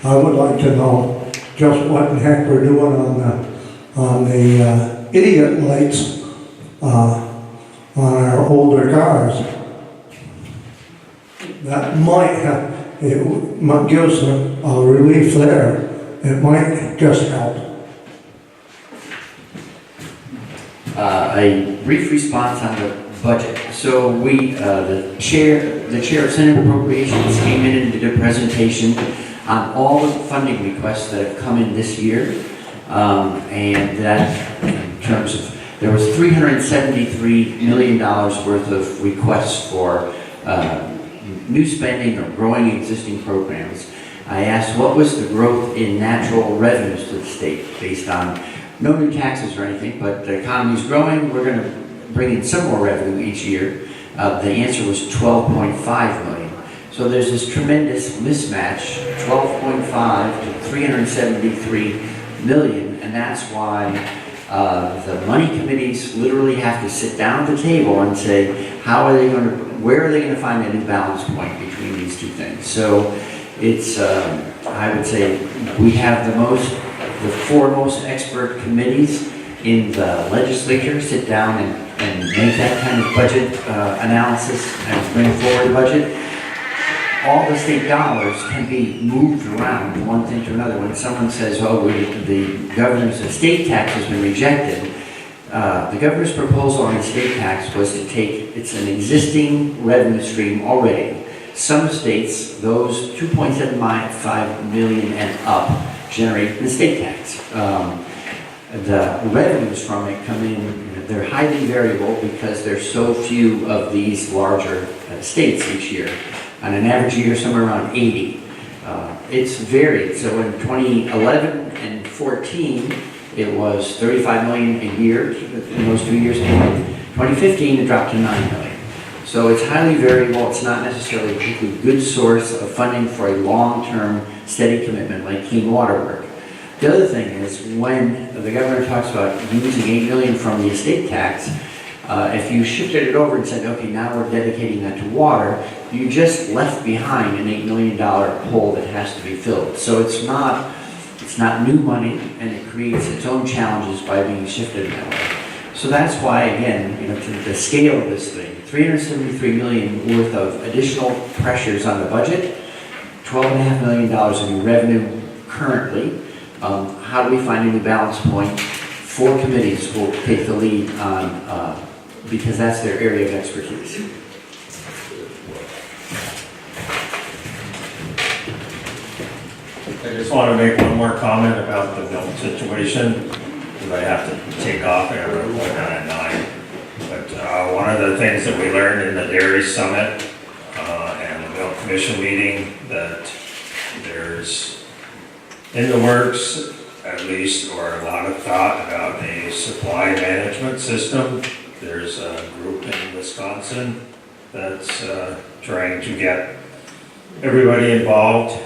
M: I would like to know just what the heck we're doing on the idiot lights on our older cars. That might have, it might give us a relief there. It might just help.
C: A brief response on the budget. So we, the chair of Senate Appropriations came in and did a presentation on all the funding requests that have come in this year. And that in terms of, there was $373 million worth of requests for new spending or growing existing programs. I asked what was the growth in natural revenues to the state based on no new taxes or anything, but the economy's growing, we're going to bring in some more revenue each year. The answer was 12.5 million. So there's this tremendous mismatch, 12.5 to 373 million, and that's why the money committees literally have to sit down at the table and say, how are they going to, where are they going to find a new balance point between these two things? So it's, I would say, we have the four most expert committees in the legislature sit down and make that kind of budget analysis and bring forward a budget. All the state dollars can be moved around from one thing to another. When someone says, oh, the governor's estate tax has been rejected, the governor's proposal on the estate tax was to take, it's an existing revenue stream already. Some states, those 2.75 million and up, generate an estate tax. The revenues from it come in, they're highly variable because there's so few of these larger states each year. On an average year, somewhere around 80. It's varied. So in 2011 and 14, it was 35 million a year in those 2 years. In 2015, it dropped to 9 million. So it's highly variable. It's not necessarily a particularly good source of funding for a long-term steady commitment like clean water work. The other thing is when the governor talks about using 8 million from the estate tax, if you shifted it over and said, okay, now we're dedicating that to water, you just left behind an $8 million hole that has to be filled. So it's not new money, and it creates its own challenges by being shifted in that way. So that's why, again, to the scale of this thing, $373 million worth of additional pressures on the budget, $12.5 million of new revenue currently. How do we find a new balance point? 4 committees will take the lead on, because that's their area of expertise.
D: I just want to make one more comment about the milk situation, because I have to take off, I have an appointment at 9. But one of the things that we learned in the Dairy Summit and the Milk Commission meeting, that there's in the works, at least, or a lot of thought about a supply management system. There's a group in Wisconsin that's trying to get everybody involved.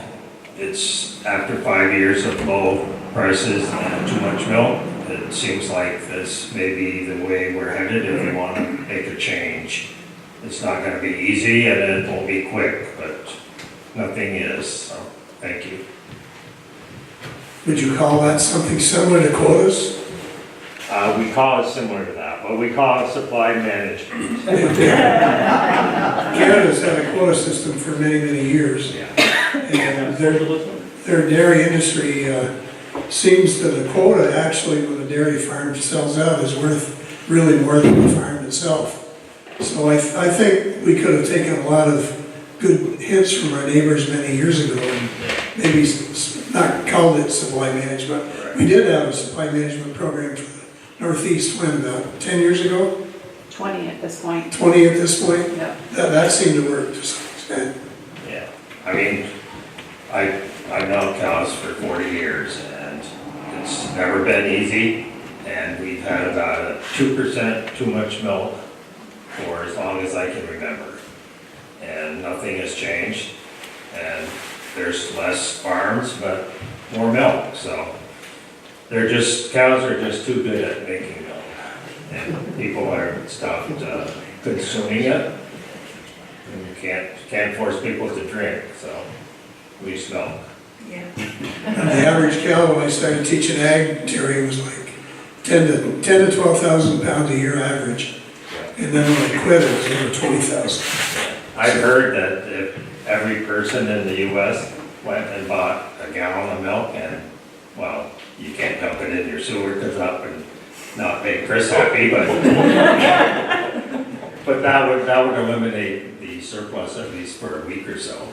D: It's after 5 years of low prices and too much milk. It seems like this may be the way we're headed if we want to make a change. It's not going to be easy and it won't be quick, but nothing is. So, thank you.
F: Would you call that something similar to quotas?
D: We call it similar to that, but we call it supply management.
F: Canada's had a quota system for many, many years. And their dairy industry seems that a quota actually when a dairy farm sells out is worth really more than the farm itself. So I think we could have taken a lot of good hints from our neighbors many years ago and maybe not called it supply management. We did have a supply management program for the Northeast, when, about 10 years ago?
B: 20 at this point.
F: 20 at this point?
B: Yep.
F: That seemed to work to some extent.
D: Yeah, I mean, I've known cows for 40 years, and it's never been easy, and we've had about a 2% too much milk for as long as I can remember. And nothing has changed, and there's less farms, but more milk, so cows are just too good at making milk. And people are stopped consuming it, and you can't force people to drink, so we use milk.
K: Yeah.
F: And the average cow, when I started teaching ag, Terry, was like 10 to 12,000 pounds a year average. And then when I quit, it was over 20,000.
D: I've heard that if every person in the US went and bought a gallon of milk, and, well, you can't dump it in your sewer because that would not make Chris happy, but but that would eliminate the surplus at least for a week or so.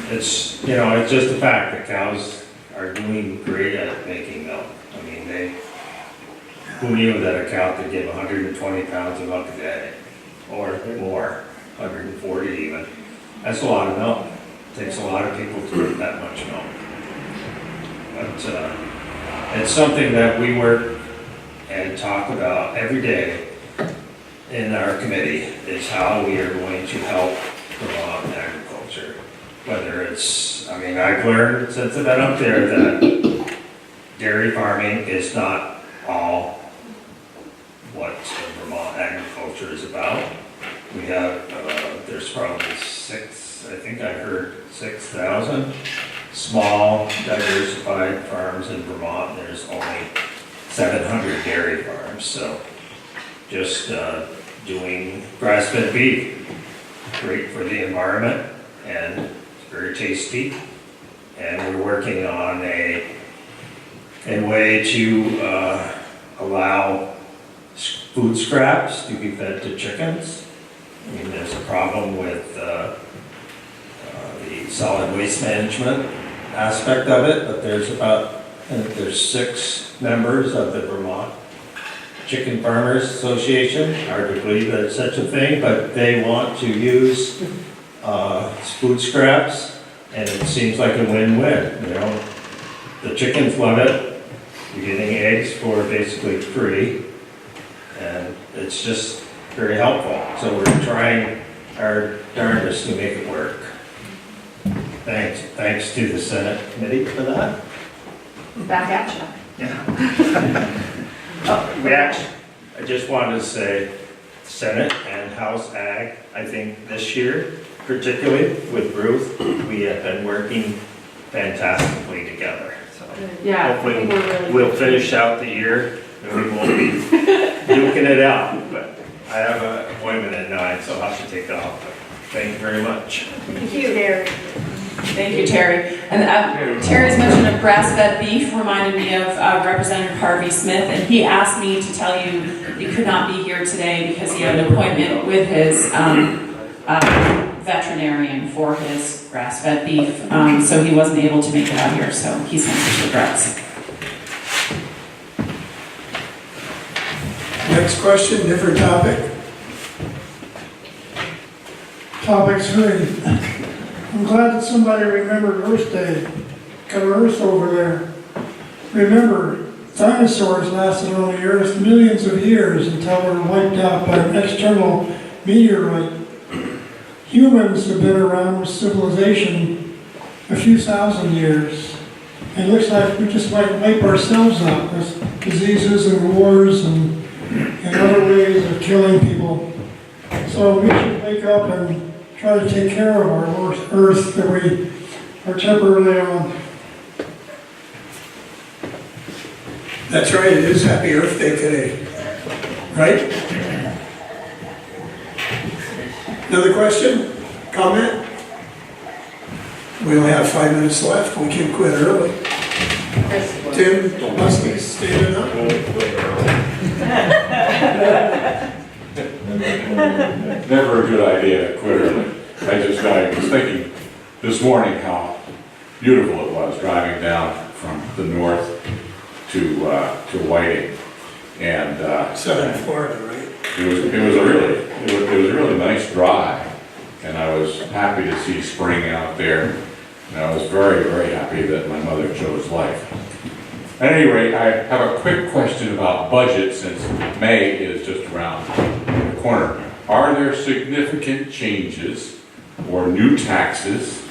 D: It's, it's just a fact that cows are doing great at making milk. I mean, who knew that a cow could give 120 pounds of milk a day, or more, 140 even. That's a lot of milk. It takes a lot of people to make that much milk. But it's something that we work and talk about every day in our committee, is how we are going to help Vermont agriculture. Whether it's, I've learned since I've been up there that dairy farming is not all what Vermont agriculture is about. We have, there's probably I think I heard 6,000 small diversified farms in Vermont. There's only 700 dairy farms, so just doing grass-fed beef, great for the environment and it's very tasty. And we're working on a way to allow food scraps to be fed to chickens. There's a problem with the solid waste management aspect of it, but there's 6 members of the Vermont Chicken Farmers Association. Hard to believe that it's such a thing, but they want to use food scraps, and it seems like a win-win. The chickens love it. You're getting eggs for basically free, and it's just very helpful. So we're trying our darndest to make it work. Thanks to the Senate committee for that.
B: Back at you.
D: I just wanted to say, Senate and House Ag, I think this year, particularly with Ruth, we have been working fantastically together. So
B: Yeah.
D: hopefully we'll finish out the year and we won't be duking it out. But I have an appointment at 9, so I'll have to take off. Thank you very much.
K: Thank you, Terry.
B: Thank you, Terry. And Terry's mention of grass-fed beef reminded me of Representative Harvey Smith, and he asked me to tell you he could not be here today because he had an appointment with his veterinarian for his grass-fed beef, so he wasn't able to make it out here, so he sends his regrets.
F: Next question, different topic.
H: Topic 3. I'm glad that somebody remembered Earth Day. Got Earth over there. Remember, dinosaurs lasted on the Earth millions of years until they were wiped out by an external meteorite. Humans have been around with civilization a few thousand years. It looks like we just might wipe ourselves out with diseases and wars and other ways of killing people. So we should wake up and try to take care of our Earth that we are temporarily on.
F: That's right, it is Happy Earth Day today, right? Another question, comment? We only have 5 minutes left, we can quit early. Tim, must be standing up.
N: Never a good idea to quit early. I was thinking, this morning how beautiful it was driving down from the north to Whiting. And
F: Southern Florida, right?
N: it was a really nice drive, and I was happy to see spring out there, and I was very, very happy that my mother chose life. At any rate, I have a quick question about budget, since May is just around the corner. Are there significant changes or new taxes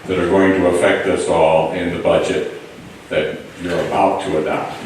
N: that are going to affect us all in the budget that you're about to adopt?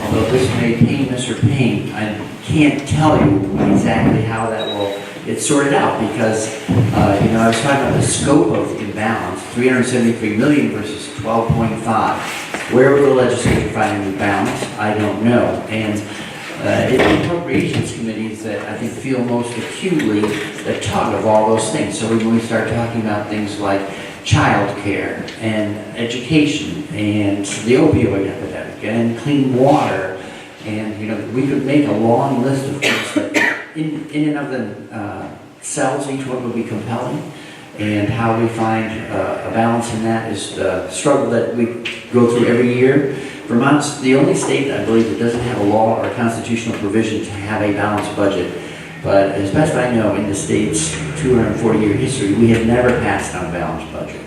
C: Although this may pain Mr. Payne, I can't tell you exactly how that will get sorted out, because, I was talking about the scope of imbalance, 373 million versus 12.5. Where will the legislature find a new balance? I don't know. And it's the appropriations committees that I think feel most acutely the tug of all those things. So when we start talking about things like child care and education and the opioid epidemic and clean water, and we could make a long list of things that in and of themselves, each one would be compelling. And how we find a balance in that is the struggle that we go through every year. Vermont's the only state, I believe, that doesn't have a law or a constitutional provision to have a balanced budget. But as best I know, in the state's 240-year history, we have never passed on a balanced budget.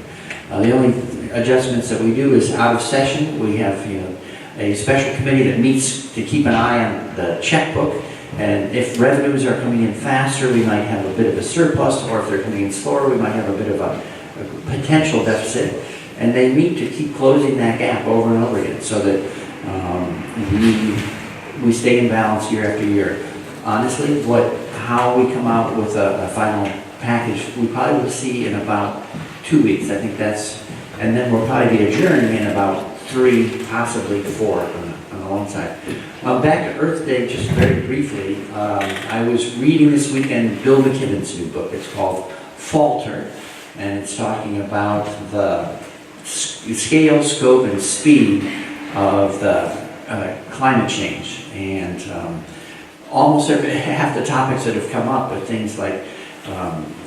C: The only adjustments that we do is out of session. We have a special committee that meets to keep an eye on the checkbook. And if revenues are coming in faster, we might have a bit of a surplus, or if they're coming in slower, we might have a bit of a potential deficit. And they meet to keep closing that gap over and over again, so that we stay in balance year after year. Honestly, how we come out with a final package, we probably will see in about 2 weeks. I think and then we'll probably be adjourning in about 3, possibly 4 on the long side. Back to Earth Day, just very briefly, I was reading this weekend Bill McKibben's new book. It's called Falter, and it's talking about the scale, scope, and speed of the climate change. And almost half the topics that have come up are things like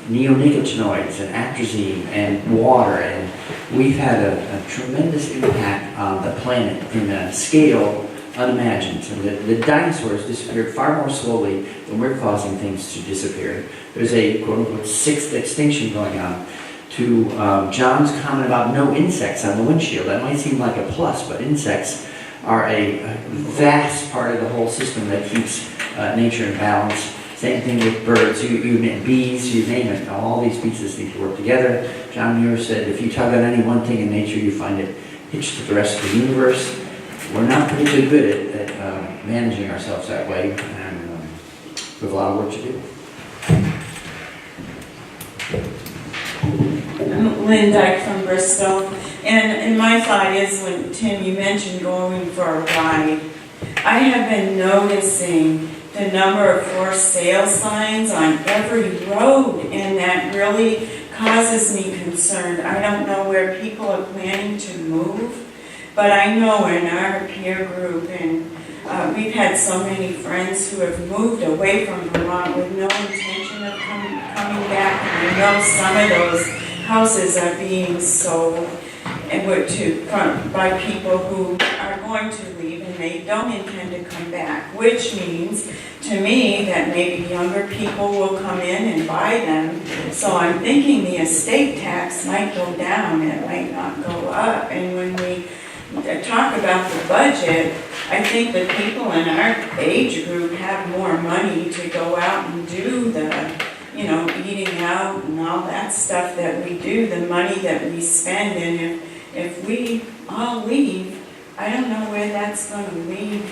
C: neonicotinoids and atrazine and water, and we've had a tremendous impact on the planet in a scale unimagined. And the dinosaurs disappeared far more slowly than we're causing things to disappear. There's a quote-unquote 6th extinction going on. To John's comment about no insects on the windshield, that might seem like a plus, but insects are a vast part of the whole system that keeps nature in balance. Same thing with birds, bees, you name it. All these pieces need to work together. John Muir said, if you tug on any one thing in nature, you find it hitched to the rest of the universe. We're not particularly good at managing ourselves that way, and we have a lot of work to do.
O: I'm Lynn Dyke from Bristol, and my thought is, when Tim, you mentioned going for a ride, I have been noticing the number of for sale signs on every road, and that really causes me concern. I don't know where people are planning to move, but I know in our peer group, and we've had so many friends who have moved away from Vermont with no intention of coming back, and I know some of those houses are being sold by people who are going to leave and they don't intend to come back, which means to me that maybe younger people will come in and buy them. So I'm thinking the estate tax might go down, it might not go up. And when we talk about the budget, I think the people in our age group have more money to go out and do the eating out and all that stuff that we do, the money that we spend. And if we all leave, I don't know where that's going to leave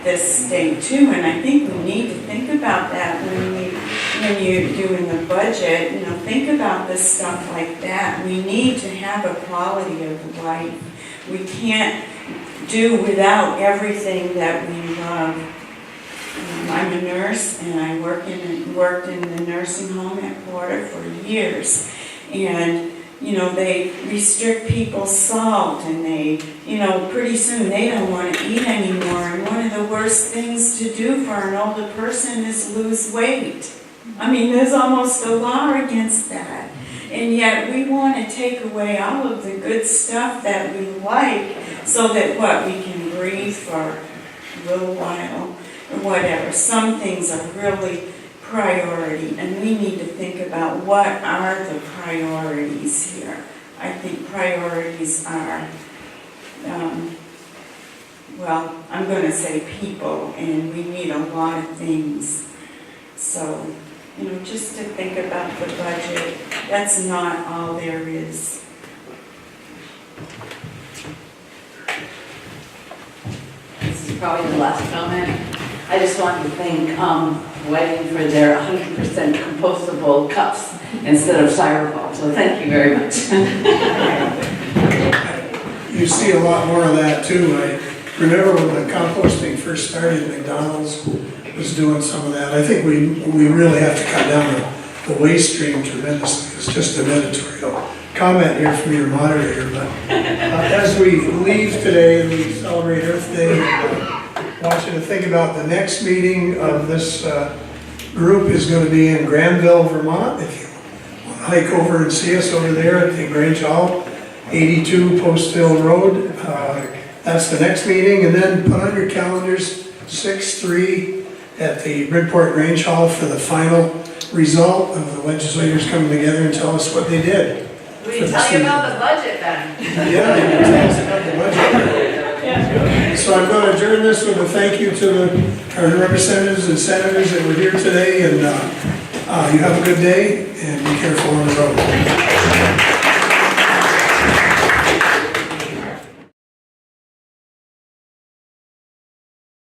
O: this state too. And I think we need to think about that when you're doing the budget. Think about this stuff like that. We need to have a quality of life. We can't do without everything that we love. I'm a nurse, and I worked in the nursing home at Porter for years. And they restrict people's salt and they, pretty soon they don't want to eat anymore. And one of the worst things to do for an older person is lose weight. I mean, there's almost a law against that. And yet we want to take away all of the good stuff that we like so that we can breathe for a little while or whatever. Some things are really priority, and we need to think about what are the priorities here. I think priorities are, I'm going to say people, and we need a lot of things. So, just to think about the budget, that's not all there is.
P: This is probably the last comment. I just wanted to thank Whiting for their 100% compostable cups instead of styrofoam, so thank you very much.
F: You see a lot more of that too. I remember when the composting first started, McDonald's was doing some of that. I think we really have to cut down the waste stream tremendously. It's just an editorial comment here from your moderator, but as we leave today and we celebrate Earth Day, I want you to think about the next meeting of this group is going to be in Granville, Vermont. If you want to hike over and see us over there at the Grange Hall, 82 Post Hill Road, that's the next meeting. And then put on your calendars 6/3 at the Bridport Grange Hall for the final result of the legislators coming together and tell us what they did.
P: We tell you about the budget then.
F: Yeah, you can tell us about the budget. So I'm going to adjourn this with a thank you to our representatives and senators that were here today, and you have a good day and be careful on the road.